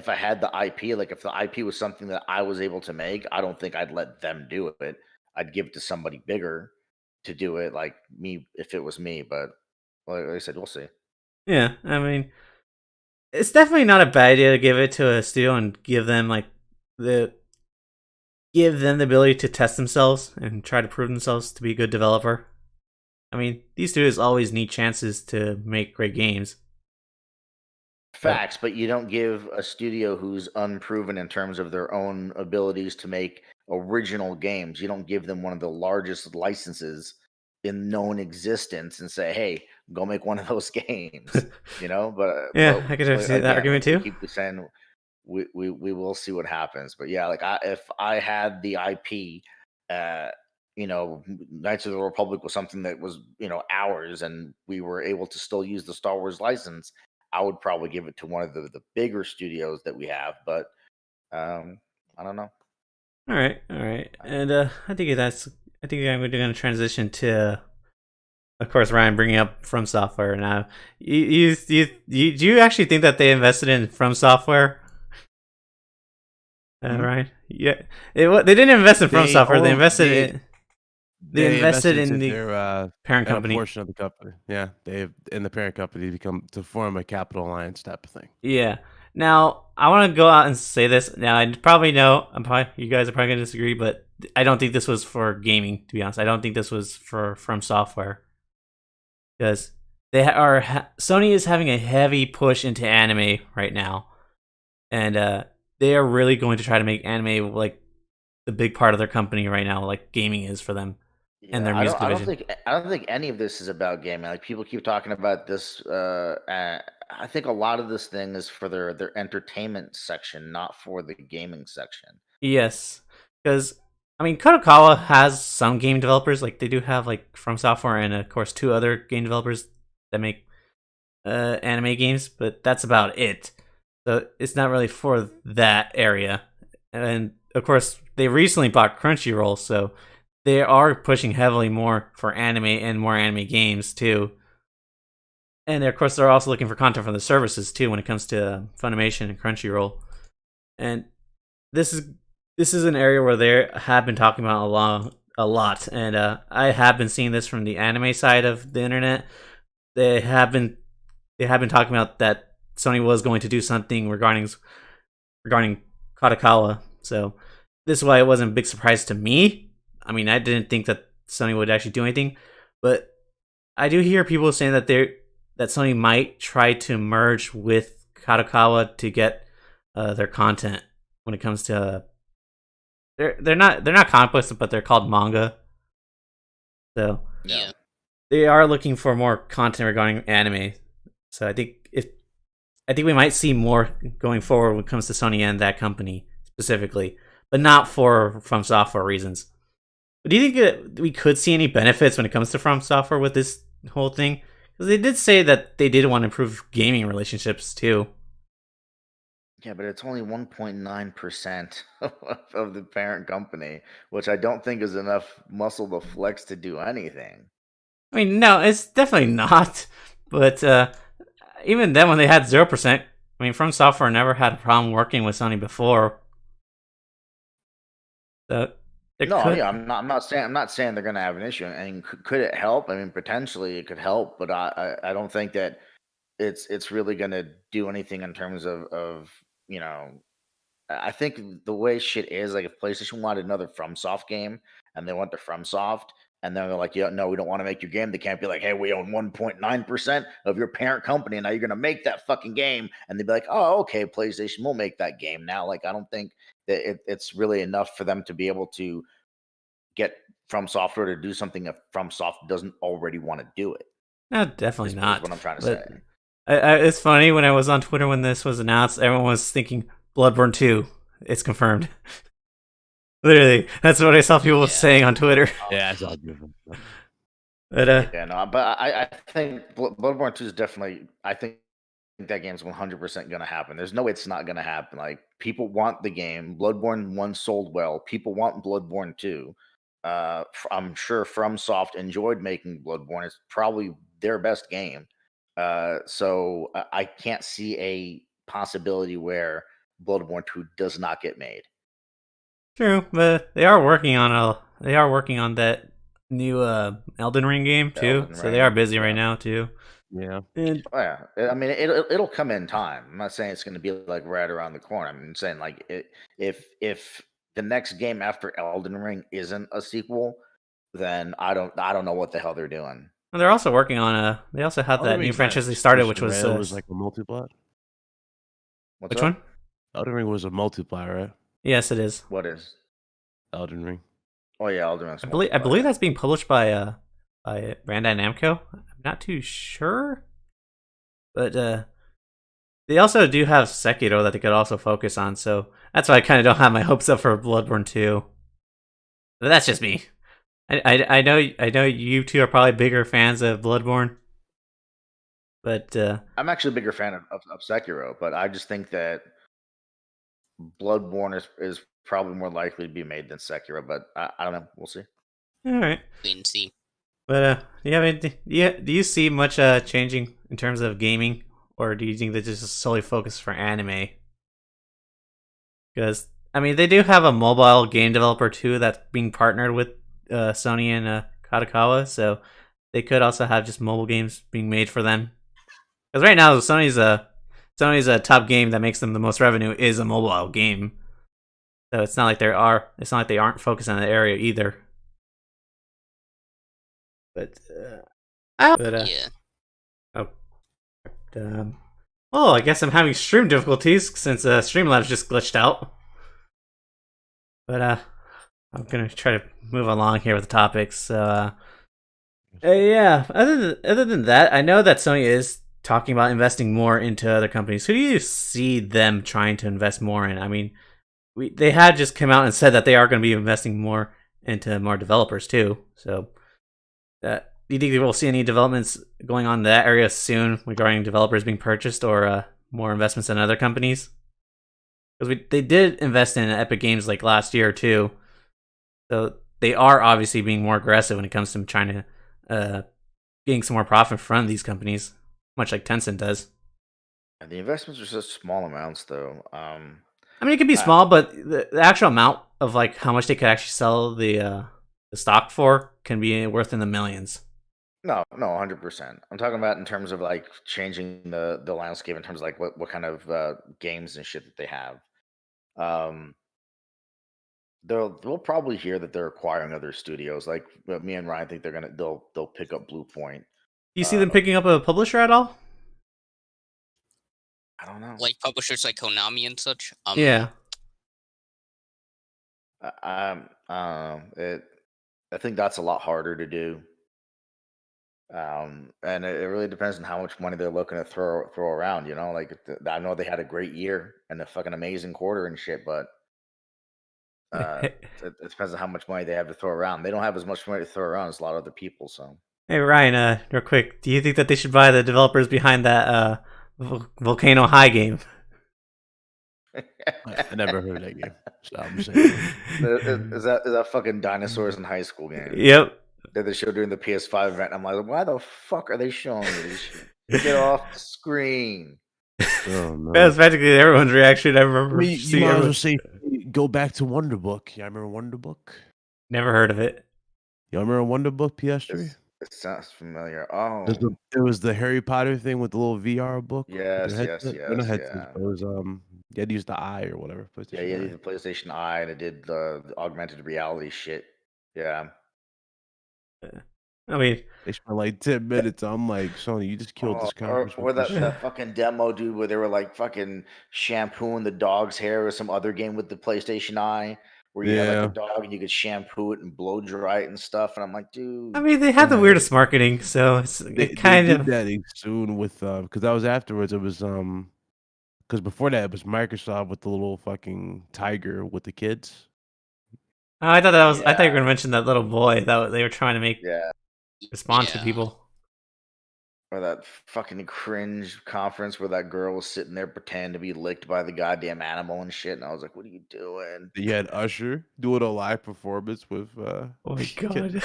I had the IP, like if the IP was something that I was able to make, I don't think I'd let them do it. I'd give it to somebody bigger to do it, like me if it was me. But like I said, we'll see. Yeah, I mean, it's definitely not a bad idea to give it to a studio and give them the ability to test themselves and try to prove themselves to be a good developer. I mean, these studios always need chances to make great games. Facts, but you don't give a studio who's unproven in terms of their own abilities to make original games. You don't give them one of the largest licenses in known existence and say, "Hey, go make one of those games." Yeah, I could see that argument too. Keep saying we will see what happens, but yeah, if I had the IP, Knights of the Republic was something that was ours, and we were able to still use the Star Wars license. I would probably give it to one of the bigger studios that we have, but I don't know. All right, and I think I'm going to transition to, of course, Ryan bringing up From Software now. Do you actually think that they invested in From Software? Ryan, yeah, they didn't invest in From Software. They invested in the parent company, portion of the company. Yeah, they in the parent company to form a capital alliance type of thing. Yeah. Now I want to go out and say this. Now I probably know you guys are probably going to disagree, but I don't think this was for gaming. To be honest, I don't think this was for From Software, because Sony is having a heavy push into anime right now, and they are really going to try to make anime like the big part of their company right now, like gaming is for them. Yeah, and their music division. I don't think any of this is about gaming. Like, people keep talking about this. I think a lot of this thing is for their entertainment section, not for the gaming section. Yes, because I mean, KodoKawa has some game developers. Like, they do have like From Software and of course 2 other game developers that make anime games, but that's about it. So it's not really for that area. And of course, they recently bought Crunchyroll, so they are pushing heavily more for anime and more anime games too. And of course, they're also looking for content from the services too when it comes to Funimation and Crunchyroll. And this is an area where they have been talking about a lot. And I have been seeing this from the anime side of the internet. They have been talking about that Sony was going to do something regarding KodoKawa. So this is why it wasn't a big surprise to me. I mean, I didn't think that Sony would actually do anything, but I do hear people saying that Sony might try to merge with KodoKawa to get their content when it comes to they're not comic books, but they're called manga. So yeah, they are looking for more content regarding anime. So I think we might see more going forward when it comes to Sony and that company specifically, but not From Software reasons. But do you think we could see any benefits when it comes to From Software with this whole thing? Because they did say that they did want to improve gaming relationships too. Yeah, but it's only 1.9% of the parent company, which I don't think is enough muscle to flex to do anything. I mean, no, it's definitely not. But even then, when they had 0%, I mean, From Software never had a problem working with Sony before. So I'm not saying they're going to have an issue. I mean, could it help? I mean, potentially it could help, but I don't think that it's really going to do anything in terms of I think the way shit is, like, if PlayStation wanted another FromSoft game and they went to FromSoft and then they're like, yeah, no, we don't want to make your game. They can't be like, hey, we own 1.9% of your parent company, and now you're going to make that fucking game. And they'd be like, oh, okay, PlayStation, we'll make that game now. Like, I don't think that it's really enough for them to be able to get From Software to do something if FromSoft doesn't already want to do it. No, definitely not. That's what I'm trying to say. It's funny, when I was on Twitter when this was announced, everyone was thinking Bloodborne 2. It's confirmed. Literally, that's what I saw people saying on Twitter. Yeah, I saw it. But I think Bloodborne 2 is definitely. I think that game's 100% going to happen. There's no way it's not going to happen. Like, people want the game. Bloodborne 1 sold well. People want Bloodborne 2. I'm sure FromSoft enjoyed making Bloodborne. It's probably their best game. So I can't see a possibility where Bloodborne 2 does not get made. True, but they are working on that new Elden Ring game too. So they are busy right now too. Yeah. And Oh, yeah, I mean, it'll come in time. I'm not saying it's going to be like right around the corner. I'm saying like if the next game after Elden Ring isn't a sequel, then I don't know what the hell they're doing. well, they're also working on they also have Elden that new Ring's not franchise they started, which exclusive, was right? It was like a multiplayer. What's which up? one? Elden Ring was a multiplayer, right? Yes, it is. What is? Elden Ring. Oh yeah, Elden Ring's I believe that's being published by Bandai Namco. I'm not too sure, but they also do have Sekiro that they could also focus on. So that's why I kind of don't have my hopes up for Bloodborne 2. But that's just me. I know you two are probably bigger fans of Bloodborne, but I'm actually a bigger fan of Sekiro, but I just think that Bloodborne is probably more likely to be made than Sekiro. But I don't know. We'll see. all right. Wait and see. But yeah, I mean, do you see much changing in terms of gaming, or do you think they just solely focus for anime? Because I mean, they do have a mobile game developer too that's being partnered with Sony and KodoKawa, so they could also have just mobile games being made for them. Because right now, Sony's a top game that makes them the most revenue is a mobile game. So it's not like they aren't focused on that area either. But Yeah. Oh, I guess I'm having stream difficulties since Streamlabs just glitched out. But I'm gonna try to move along here with the topics. Yeah. Other than that, I know that Sony is talking about investing more into other companies. Who do you see them trying to invest more in? I mean, they had just come out and said that they are going to be investing more into more developers too. So, do you think we'll see any developments going on in that area soon regarding developers being purchased or more investments in other companies? Because they did invest in Epic Games like last year too, so they are obviously being more aggressive when it comes to trying to getting some more profit from these companies, much like Tencent does. And the investments are such small amounts, though. I mean, it could be small, but the actual amount of like how much they could actually sell the stock for can be worth in the millions. No, 100%. I'm talking about in terms of like changing the landscape in terms of like what kind of games and shit that they have. They'll probably hear that they're acquiring other studios. Like me and Ryan think they'll pick up Blue Point. Do you see them picking up a publisher at all? I don't know. Like publishers like Konami and such. Yeah. I think that's a lot harder to do. And it really depends on how much money they're looking to throw around. You know, like I know they had a great year and a fucking amazing quarter and shit, but it depends on how much money they have to throw around. They don't have as much money to throw around as a lot of other people. So, hey Ryan, real quick, do you think that they should buy the developers behind that Volcano High game? I never heard that game. Stop saying. Is that fucking dinosaurs in high school game? Yep. That they showed during the PS5 event. I'm like, why the fuck are they showing me this shit? Get off the screen. Oh, no. That was practically everyone's reaction. I remember. You might as well say, go back to Wonder Book. Yeah, I remember Wonder Book. Never heard of it. You remember Wonder Book PS3? It sounds familiar. Oh, it was the Harry Potter thing with the little VR book. yes. It was you had to use the eye or whatever. Yeah, you had the PlayStation Eye, and it did the augmented reality shit. Yeah. I mean, they spent like 10 minutes. I'm like, Sony, you just killed this conference. Or that fucking demo, dude, where they were like fucking shampooing the dog's hair, or some other game with the PlayStation Eye, where you had like a dog and you could shampoo it and blow dry it and stuff. And I'm like, dude. I mean, they have the weirdest marketing, so they did that soon with because that was afterwards. It was because before that it was Microsoft with the little fucking tiger with the kids. Oh, I thought that was. I thought you were gonna mention that little boy that they were trying to make respond to people. Or that fucking cringe conference where that girl was sitting there pretending to be licked by the goddamn animal and shit, and I was like, "What are you doing?" You had Usher doing a live performance with. Oh my god!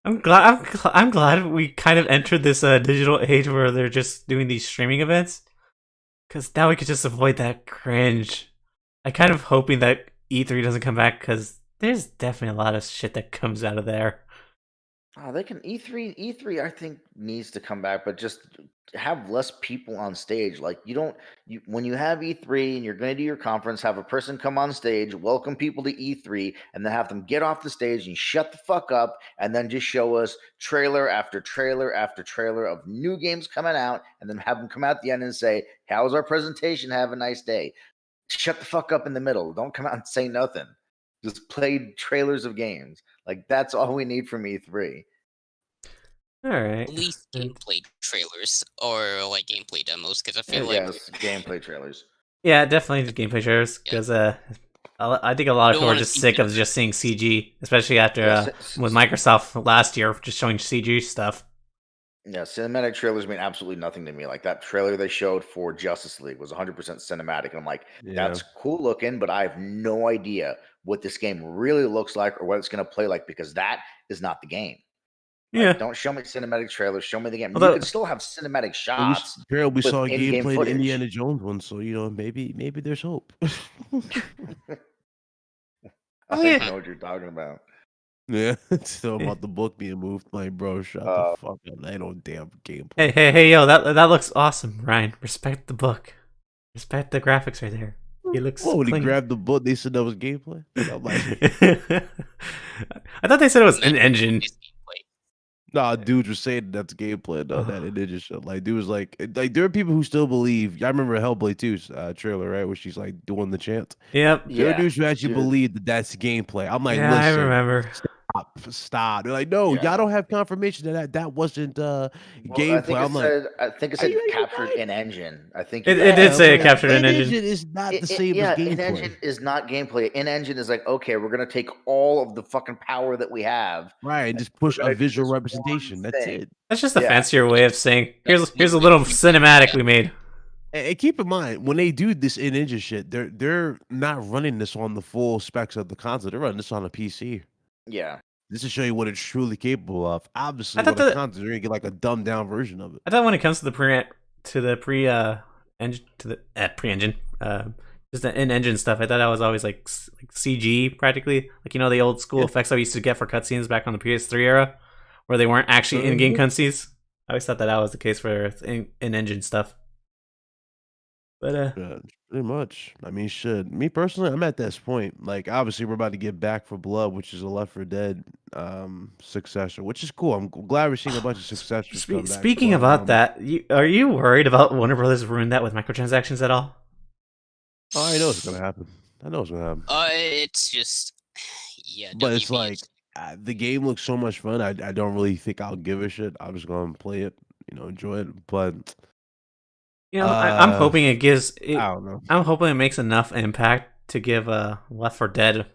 I'm glad we kind of entered this digital age where they're just doing these streaming events, because now we could just avoid that cringe. I kind of hoping that E3 doesn't come back, because there's definitely a lot of shit that comes out of there. Oh, they can E3 I think needs to come back, but just have less people on stage. Like when you have E3 and you're going to do your conference, have a person come on stage, welcome people to E3, and then have them get off the stage and shut the fuck up, and then just show us trailer after trailer after trailer of new games coming out, and then have them come out at the end and say, "How was our presentation? Have a nice day." Shut the fuck up in the middle. Don't come out and say nothing. Just play trailers of games. Like that's all we need from E3. All right. At least gameplay trailers or like gameplay demos, because I feel like gameplay trailers. Yeah, definitely gameplay trailers because I think a lot of people are just sick of just seeing CG, especially after with Microsoft last year just showing CG stuff. Yeah, cinematic trailers mean absolutely nothing to me. Like that trailer they showed for Justice League was 100% cinematic. And I'm like, that's cool looking, but I have no idea what this game really looks like or what it's going to play like because that is not the game. Yeah. Like, don't show me cinematic trailers. Show me the game. Although, you can still have cinematic shots. We saw a gameplay the Indiana Jones one, so maybe there's hope. I know what you're talking about. Yeah, it's still about the book being moved. Like, bro, shut the fuck up. That ain't no damn gameplay. Hey, yo, that looks awesome, Ryan. Respect the book. Respect the graphics right there. He looks. When he grabbed the book, they said that was gameplay. I'm like, I thought they said it was an engine. Nah, dudes were saying that's gameplay. No, that it is shit. Like, dude was like there are people who still believe. I remember Hellblade 2's trailer, right, where she's like doing the chant. Yep. There are dudes who actually believe that that's gameplay. I'm like, listen, I remember. Stop. They're like, no, y'all don't have confirmation that wasn't gameplay. I think it said captured in engine. I think it did say it captured in engine. In-engine is not the same as gameplay. In-engine is not gameplay. In-engine is like, okay, we're gonna take all of the fucking power that we have, right, and just push a visual representation. That's it. That's just a fancier way of saying here's a little cinematic we made. And keep in mind, when they do this in-engine shit, they're not running this on the full specs of the console. They're running this on a PC. Yeah. This to show you what it's truly capable of. Obviously, with the console, you're gonna get like a dumbed down version of it. I thought when it comes to the pre-engine, just the in-engine stuff, I thought that was always like CG practically, like the old school effects I used to get for cutscenes back on the PS3 era, where they weren't actually in-game cutscenes. I always thought that was the case for in-engine stuff. But pretty much. I mean, shit. Me personally, I'm at this point. Like, obviously, we're about to get Back for Blood, which is a Left 4 Dead successor, which is cool. I'm glad we're seeing a bunch of successors come back. Speaking about that, are you worried about Warner Brothers ruined that with microtransactions at all? Oh, I know it's gonna happen. It's just but it's like the game looks so much fun. I don't really think I'll give a shit. I'm just gonna play it, enjoy it. But I'm hoping it gives. I don't know. I'm hoping it makes enough impact to give Left 4 Dead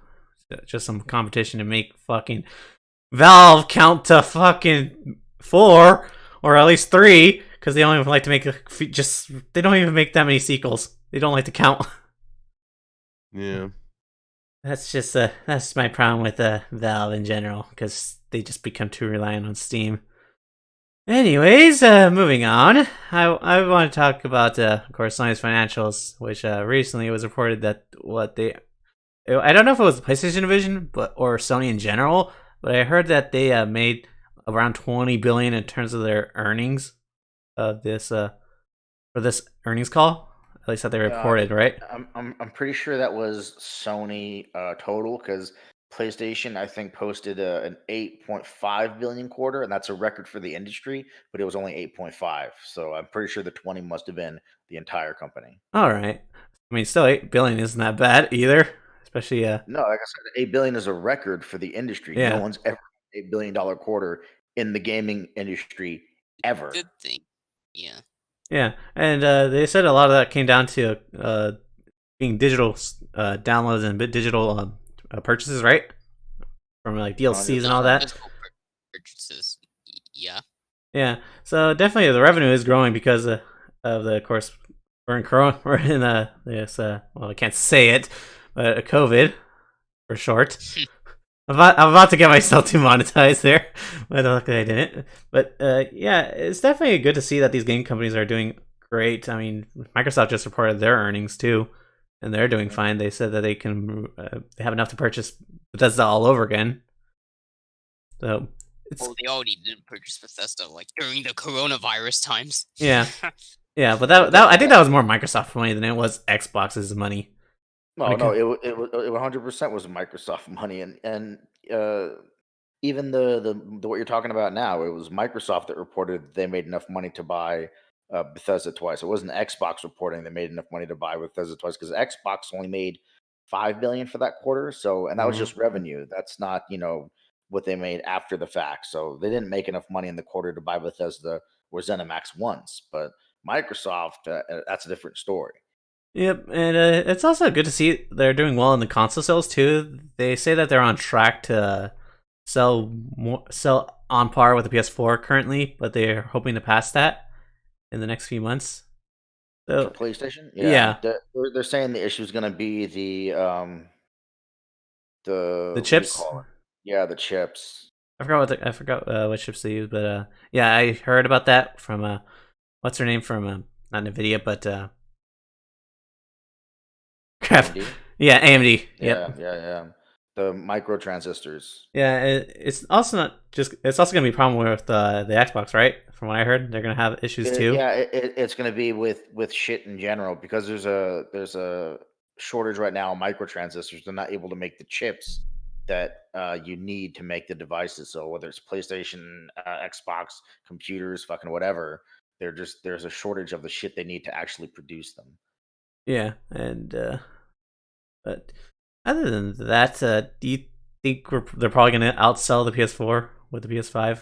just some competition to make fucking Valve count to fucking 4 or at least 3 because they don't even like to make they don't even make that many sequels. They don't like to count. Yeah. That's my problem with Valve in general because they just become too reliant on Steam. Anyways, moving on. I want to talk about, of course, Sony's financials, which recently it was reported that I don't know if it was the PlayStation division, or Sony in general, but I heard that they made around $20 billion in terms of their earnings of this for this earnings call. At least that they reported, right? I'm pretty sure that was Sony total because PlayStation, I think, posted an 8.5 billion quarter, and that's a record for the industry, but it was only 8.5. So I'm pretty sure the 20 must have been the entire company. All right. I mean, still 8 billion isn't that bad either, especially No, like I said, 8 billion is a record for the industry. Yeah. No one's ever $8 billion quarter in the gaming industry ever. Good thing. Yeah. Yeah, and they said a lot of that came down to being digital downloads and digital purchases, right? From like DLCs and all that. Purchases, yeah. Yeah, so definitely the revenue is growing because of the, of course, we're in this well, I can't say it, but COVID for short. I'm about to get myself demonetized there, but luckily I didn't. But yeah, it's definitely good to see that these game companies are doing great. I mean, Microsoft just reported their earnings too, and they're doing fine. They said that they can they have enough to purchase Bethesda all over again. So Well, they already did purchase Bethesda like during the coronavirus times. Yeah, yeah, but that I think that was more Microsoft money than it was Xbox's money. No, it 100% was Microsoft money, and even the what you're talking about now, it was Microsoft that reported they made enough money to buy Bethesda twice. It wasn't Xbox reporting they made enough money to buy Bethesda twice because Xbox only made $5 billion for that quarter. So, and that was just revenue. That's not what they made after the fact. So they didn't make enough money in the quarter to buy Bethesda or ZeniMax once. But Microsoft, that's a different story. Yep, and it's also good to see they're doing well in the console sales too. They say that they're on track to sell on par with the PS4 currently, but they're hoping to pass that in the next few months. So for PlayStation, yeah. They're saying the issue is going to be the chips. Yeah, the chips. I forgot what chips they use, but yeah, I heard about that from what's her name from not Nvidia, but crap. AMD? Yeah, AMD. Yep. Yeah. The microtransistors. Yeah, it's also gonna be a problem with the Xbox, right? From what I heard, they're gonna have issues too. Yeah, it's gonna be with shit in general because there's a shortage right now of microtransistors. They're not able to make the chips that you need to make the devices. So whether it's PlayStation, Xbox, computers, fucking whatever, there's a shortage of the shit they need to actually produce them. Yeah, and but other than that, do you think they're probably going to outsell the PS4 with the PS5?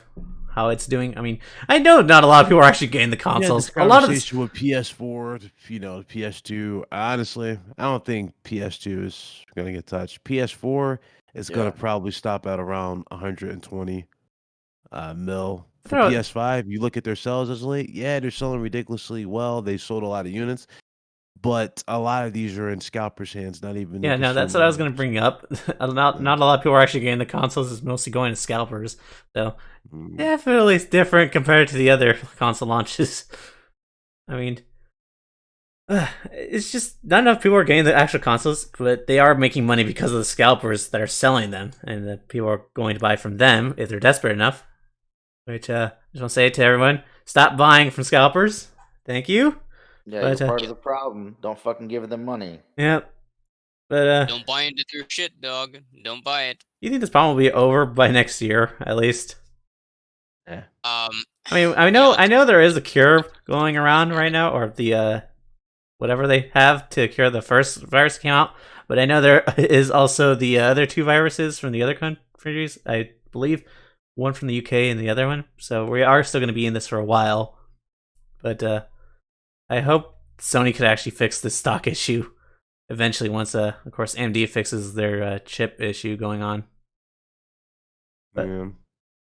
How it's doing? I mean, I know not a lot of people are actually getting the consoles. A lot of with PS4, PS2. Honestly, I don't think PS2 is going to get touched. PS4 is going to probably stop at around 120 mil. For PS5, you look at their sales as late. Yeah, they're selling ridiculously well. They sold a lot of units. But a lot of these are in scalpers' hands, not even. Yeah, no, that's what I was going to bring up. Not a lot of people are actually getting the consoles. It's mostly going to scalpers. So definitely it's different compared to the other console launches. I mean, it's just not enough people are getting the actual consoles, but they are making money because of the scalpers that are selling them, and the people are going to buy from them if they're desperate enough. Which I just want to say to everyone: stop buying from scalpers. Thank you. Yeah, you're part of the problem. Don't fucking give them money. Yep. But don't buy into their shit, dog. Don't buy it. You think this problem will be over by next year, at least? Yeah. I know there is a cure going around right now, or the whatever they have to cure the first virus that came out. But I know there is also the other two viruses from the other countries. I believe one from the UK and the other one. So we are still going to be in this for a while. But I hope Sony could actually fix this stock issue eventually once, of course, AMD fixes their chip issue going on. But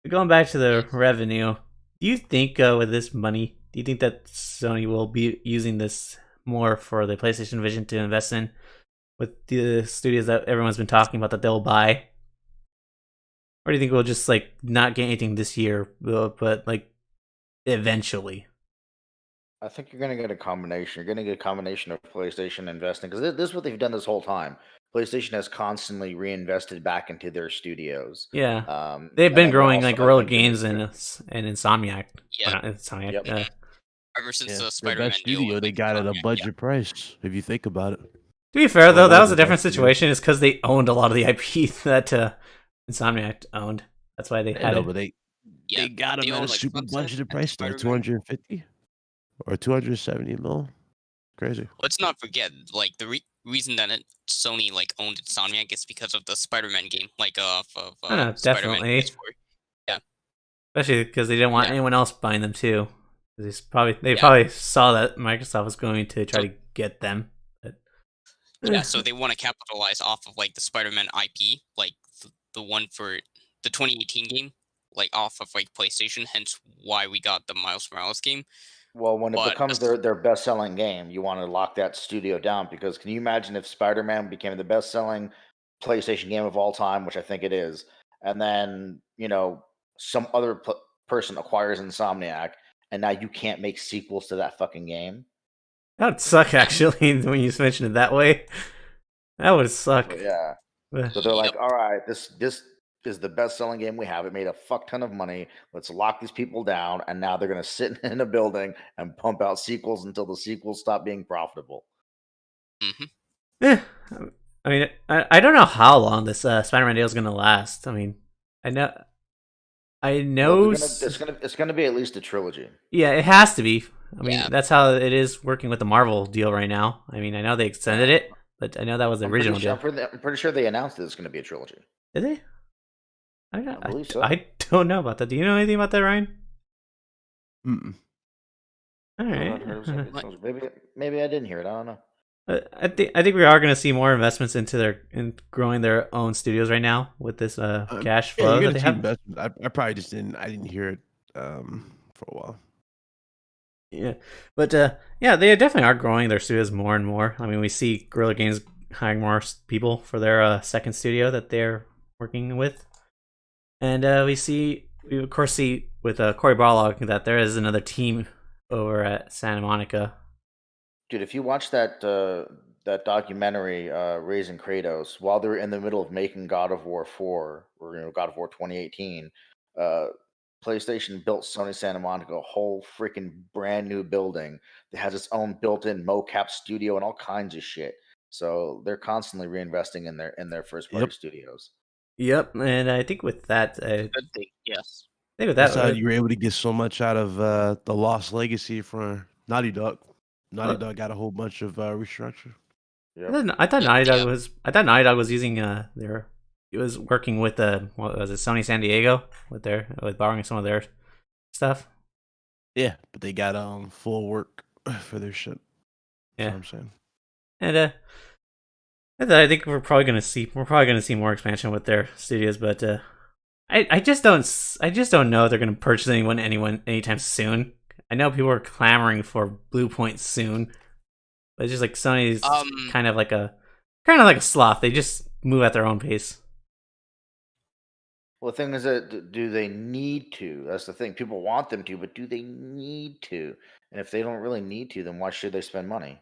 going back to the revenue, do you think with this money, do you think that Sony will be using this more for the PlayStation Vision to invest in with the studios that everyone's been talking about that they'll buy? Or do you think we'll just not get anything this year, but eventually? I think you're going to get a combination. You're going to get a combination of PlayStation investing because this is what they've done this whole time. PlayStation has constantly reinvested back into their studios. Yeah, they've been growing Guerrilla Games and Insomniac. Yeah, Insomniac. Yep. Ever since the Spider-Man studio, they got at a budget price. If you think about it. To be fair, though, that was a different situation. It's because they owned a lot of the IP that Insomniac owned. That's why they had it. But they got them at a super budgeted price, like 250. Or 270 mil. Crazy. Let's not forget, the reason that Sony owned Insomniac is because of the Spider-Man game, definitely. Yeah. Especially because they didn't want anyone else buying them too. They probably saw that Microsoft was going to try to get them. But... Yeah, so they want to capitalize off of the Spider-Man IP, the one for the 2018 game, off of PlayStation. Hence why we got the Miles Morales game. Well, when it becomes their best-selling game, you want to lock that studio down because can you imagine if Spider-Man became the best-selling PlayStation game of all time, which I think it is, and then, some other person acquires Insomniac, and now you can't make sequels to that fucking game? That would suck, actually, when you mention it that way. That would suck. So, yeah. So they're like, all right, this is the best-selling game we have. It made a fuck ton of money. Let's lock these people down, and now they're going to sit in a building and pump out sequels until the sequels stop being profitable. Mm-hmm. Yeah, I mean, I don't know how long this Spider-Man deal is going to last. I mean, I know. Well, it's gonna be at least a trilogy. Yeah, it has to be. I mean, that's how it is working with the Marvel deal right now. I mean, I know they extended it, but I know that was the original deal. I'm pretty sure they announced that it's going to be a trilogy. Did they? I believe so. I don't know about that. Do you know anything about that, Ryan? Mm-mm. All right. Maybe I didn't hear it. I don't know. I think we are going to see more investments into in growing their own studios right now with this cash flow that they have. I probably just didn't hear it for a while. Yeah, but yeah, they definitely are growing their studios more and more. I mean, we see Guerrilla Games hiring more people for their second studio that they're working with, and we of course see with Cory Barlog that there is another team over at Santa Monica. Dude, if you watch that documentary, Raising Kratos, while they're in the middle of making God of War 4 or God of War 2018, PlayStation built Sony Santa Monica a whole freaking brand new building that has its own built-in mocap studio and all kinds of shit. So they're constantly reinvesting in their first-party studios. Yep, and I think with that, yes. I think with That's that, how you were able to get so much out of the Lost Legacy for Naughty Dog. Naughty Dog got a whole bunch of restructure. Yep. I thought Naughty Dog was using it was working with what was it, Sony San Diego with borrowing some of their stuff. Yeah, but they got full work for their shit. Yeah, that's what I'm saying. And I think we're probably gonna see more expansion with their studios, but I just don't know if they're gonna purchase anyone anytime soon. I know people are clamoring for Blue Point soon, but it's just like Sony's kind of like a sloth. They just move at their own pace. Well, the thing is that do they need to? That's the thing. People want them to, but do they need to? And if they don't really need to, then why should they spend money?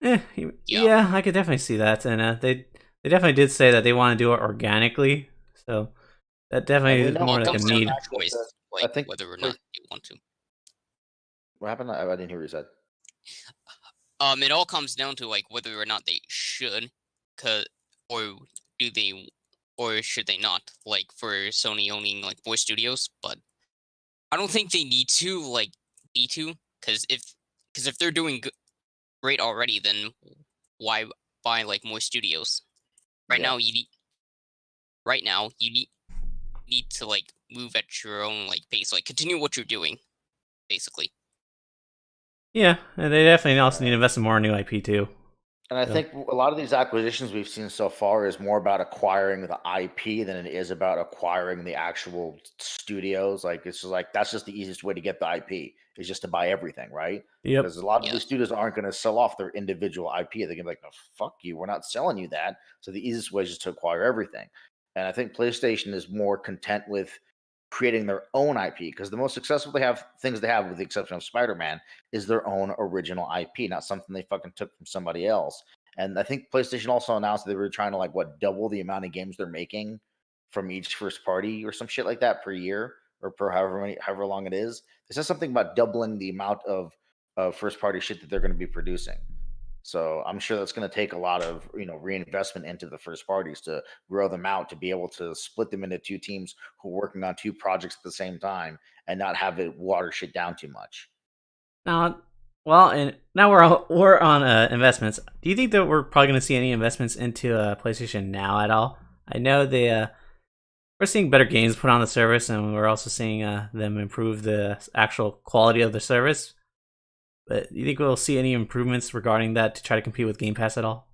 Yeah, I could definitely see that, and they definitely did say that they want to do it organically, so that definitely is more like a need. Choice, like, I think whether or not you want to. What happened? I didn't hear what you said. It all comes down to like whether or not they should, or should they not? Like for Sony owning like more studios, but I don't think they need to. Because if they're doing great already, then why buy like more studios? Right now you need to like move at your own like pace, like continue what you're doing, basically. Yeah, and they definitely also need to invest in more new IP too. And I think a lot of these acquisitions we've seen so far is more about acquiring the IP than it is about acquiring the actual studios. Like it's just like that's just the easiest way to get the IP is just to buy everything, right? Yep. Because a lot of these studios aren't going to sell off their individual IP. They're going to be like, "No, fuck you, we're not selling you that." So the easiest way is just to acquire everything. And I think PlayStation is more content with creating their own IP because the most successful things they have, with the exception of Spider-Man, is their own original IP, not something they fucking took from somebody else. And I think PlayStation also announced that they were trying to double the amount of games they're making from each first party or some shit like that per year or per however long it is. They said something about doubling the amount of first party shit that they're going to be producing. So I'm sure that's going to take a lot of reinvestment into the first parties to grow them out, to be able to split them into two teams who are working on two projects at the same time and not have it water shit down too much. And now we're on investments. Do you think that we're probably going to see any investments into PlayStation Now at all? I know we're seeing better games put on the service, and we're also seeing them improve the actual quality of the service. But do you think we'll see any improvements regarding that to try to compete with Game Pass at all?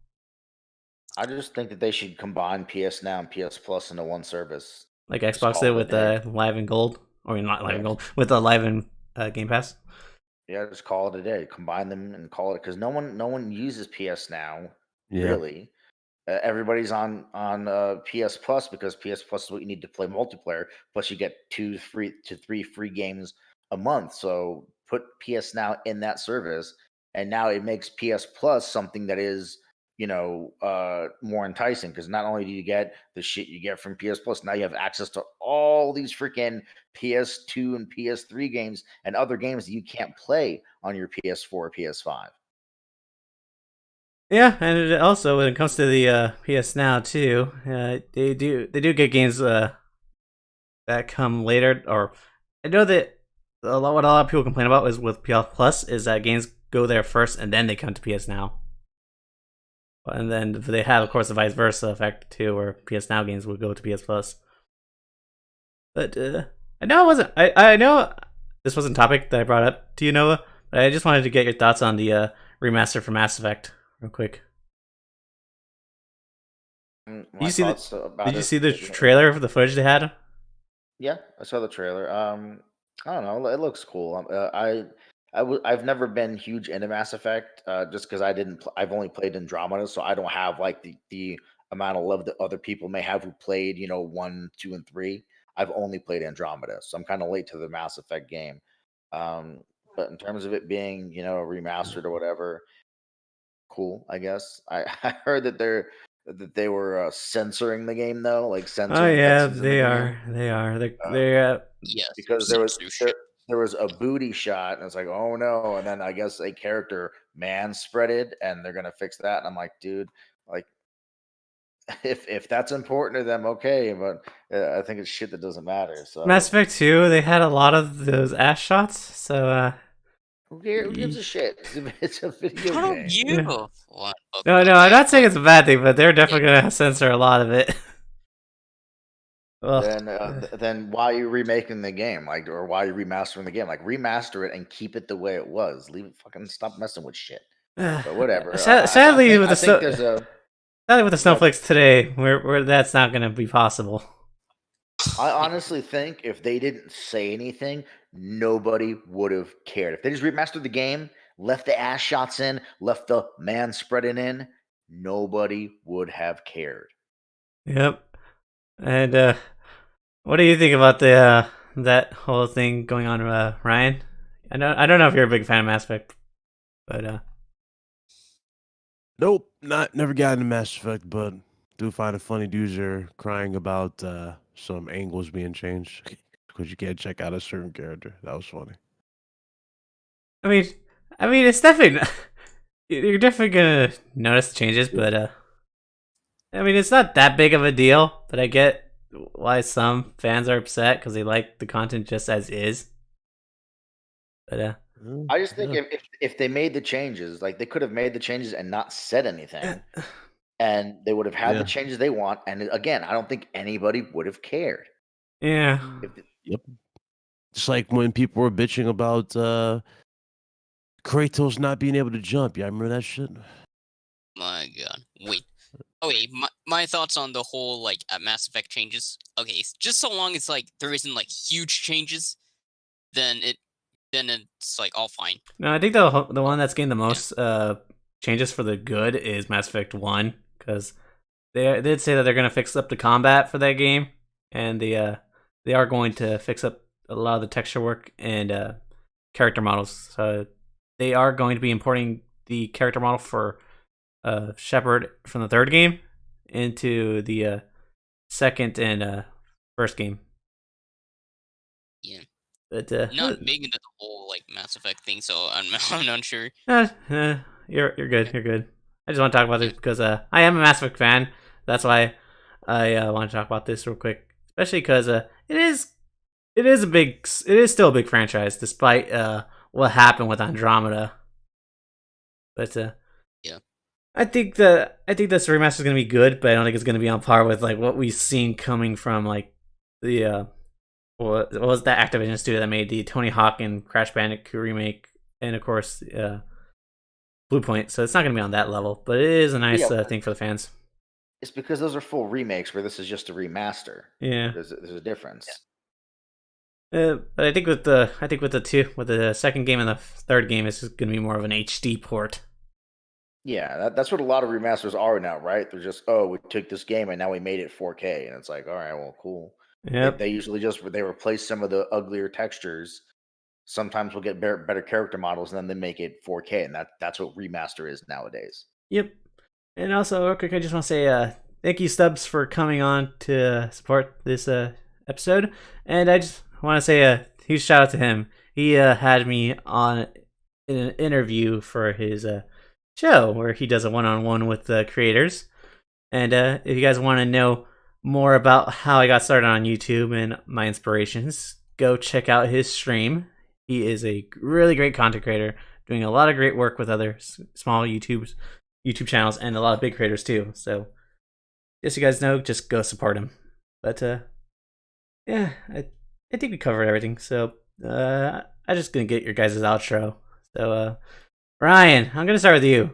I just think that they should combine PS Now and PS Plus into one service. Like Xbox did with Live and Gold? Or not Live and Gold, with the Live and Game Pass? Yeah, just call it a day. Combine them and call it, because no one uses PS Now, really. Everybody's on PS Plus because PS Plus is what you need to play multiplayer. Plus, you get 2 to 3 free games a month. So put PS Now in that service, and now it makes PS Plus something that is more enticing, because not only do you get the shit you get from PS Plus, now you have access to all these freaking PS2 and PS3 games and other games that you can't play on your PS4 or PS5. Yeah, and it also when it comes to the PS Now too, they do get games that come later. Or I know that what a lot of people complain about is with PS Plus is that games go there first and then they come to PS Now. And then they have, of course, the vice versa effect too, where PS Now games would go to PS Plus. But I know it wasn't. I know this wasn't a topic that I brought up to you, Noah. But I just wanted to get your thoughts on the remaster for Mass Effect, real quick. Did you see the trailer for the footage they had? Yeah, I saw the trailer. I don't know. It looks cool. I've never been huge into Mass Effect, just because I've only played Andromeda, so I don't have like the amount of love that other people may have who played 1, 2, and 3. I've only played Andromeda, so I'm kind of late to the Mass Effect game. But in terms of it being remastered or whatever, cool. I guess I heard that they were censoring the game, though, like Oh censoring yeah, cutscenes in the they game. are. They're Yes, Because there was censorship. there was a booty shot, and it's like, oh no, and then I guess a character man spreaded, and they're gonna fix that, and I'm like, dude, like, if that's important to them, okay, but I think it's shit that doesn't matter. So Mass Effect 2. They had a lot of those ass shots, so who gives a shit? It's a video How game. you? Yeah. What? No, I'm not saying it's a bad thing, but they're definitely gonna censor a lot of it. Well, Then why are you remaking the game, like, or why are you remastering the game? Like, remaster it and keep it the way it was. Leave it, fucking stop messing with shit. But whatever. Sadly, with the Go snowflakes today, where that's not gonna be possible. I honestly think if they didn't say anything, nobody would have cared. If they just remastered the game, left the ass shots in, left the man spreading in, nobody would have cared. Yep. And what do you think about the that whole thing going on, Ryan? I don't know if you're a big fan of Mass Effect, but Nope, never got into Mass Effect, but do find a funny user crying about some angles being changed because you can't check out a certain character. That was funny. I mean, it's definitely you're definitely gonna notice changes, but I mean, it's not that big of a deal. But I get why some fans are upset because they like the content just as is. But I just think if they made the changes, like, they could have made the changes and not said anything, and they would have had the changes they want. And again, I don't think anybody would have cared. yeah. Yep. Just like when people were bitching about Kratos not being able to jump. Yeah, I remember that shit. My God. Wait. Okay, my thoughts on the whole like Mass Effect changes. Okay, just so long as like there isn't like huge changes, then it's like all fine. No, I think the one that's getting the most changes for the good is Mass Effect 1, because they did say that they're going to fix up the combat for that game, and they are going to fix up a lot of the texture work and character models. So they are going to be importing the character model for Shepard from the third game into the second and first game. Yeah. But not big into the whole like Mass Effect thing, so I'm not sure. You're good. You're good. I just want to talk about this because I am a Mass Effect fan. That's why I want to talk about this real quick, especially because it is still a big franchise despite what happened with Andromeda. But yeah, I think this remaster is gonna be good, but I don't think it's gonna be on par with like what we've seen coming from like the what was that Activision studio that made the Tony Hawk and Crash Bandicoot remake, and of course Bluepoint. So it's not gonna be on that level, but it is a nice thing for the fans. It's because those are full remakes, where this is just a remaster. Yeah, there's a difference. But I think with the second game and the third game, it's just gonna be more of an HD port. Yeah, that's what a lot of remasters are now, right? They're just, we took this game and now we made it 4K, and it's like, all right, well, cool. Yep. They usually they replace some of the uglier textures. Sometimes we'll get better character models, and then they make it 4K, and that's what remaster is nowadays. Yep. And also, real quick, I just want to say thank you, Stubbs, for coming on to support this episode. And I just want to say a huge shout out to him. He had me on in an interview for his show where he does a one-on-one with the creators. And if you guys want to know more about how I got started on YouTube and my inspirations, go check out his stream. He is a really great content creator, doing a lot of great work with other small YouTube channels and a lot of big creators too. So, just so you guys know, just go support him. But yeah, I think we covered everything. So I'm just gonna get your guys' outro. So Ryan, I'm gonna start with you.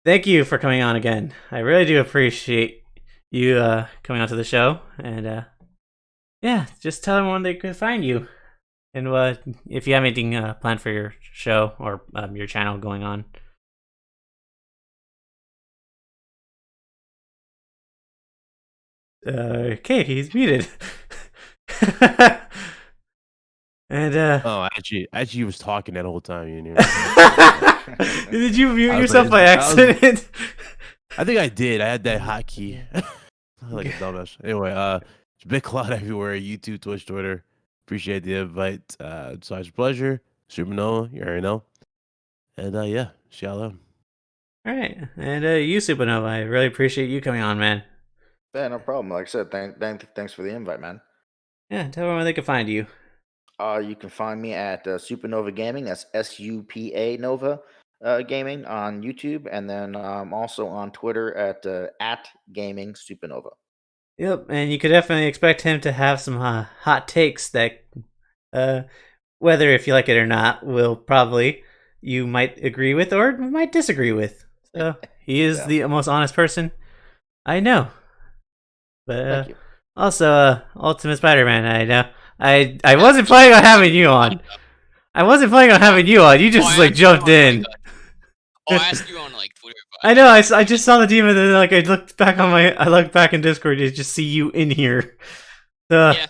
Thank you for coming on again. I really do appreciate you coming onto the show. And yeah, just tell everyone they can find you. And if you have anything planned for your show or your channel going on. Okay, he's muted. And actually, he was talking that whole time. You knew. Did you mute yourself by accident? I think I did. I had that hotkey. Like a dumbass. Anyway, it's a big cloud everywhere. YouTube, Twitch, Twitter. Appreciate the invite. It's always a pleasure. Supernova, you already know. And yeah, see y'all later. All right, and you, Supernova, I really appreciate you coming on, man. Yeah, no problem. Like I said, thanks for the invite, man. Yeah, tell everyone where they can find you. You can find me at Supernova Gaming. That's SUPA Nova Gaming on YouTube, and then also on Twitter at Gaming Supernova. Yep, and you could definitely expect him to have some hot takes that, whether if you like it or not, you might agree with or might disagree with. So he is the most honest person I know. But Thank you. Also, Ultimate Spider-Man, I know. I wasn't planning on having you on. You just jumped in. I asked you on Twitter. I know. I just saw the demon, and then I looked back in Discord to just see you in here. Yeah.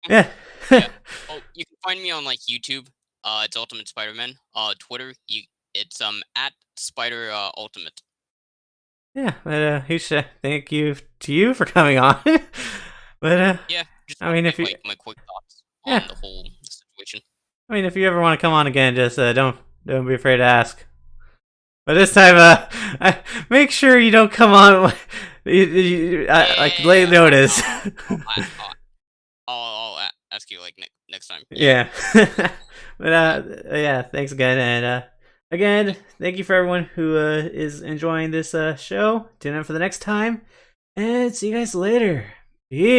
Yeah. Well, you can find me on YouTube. It's Ultimate Spider-Man. Twitter, it's at Spider Ultimate. Yeah, but huge thank you to you for coming on. But yeah, just I mean, if you my quick thoughts on the whole situation. I mean, if you ever want to come on again, just don't be afraid to ask. But this time, make sure you don't come on late notice. I'll ask you next time. Yeah. But yeah, thanks again, and again, thank you for everyone who is enjoying this show. Tune in for the next time, and see you guys later. Peace.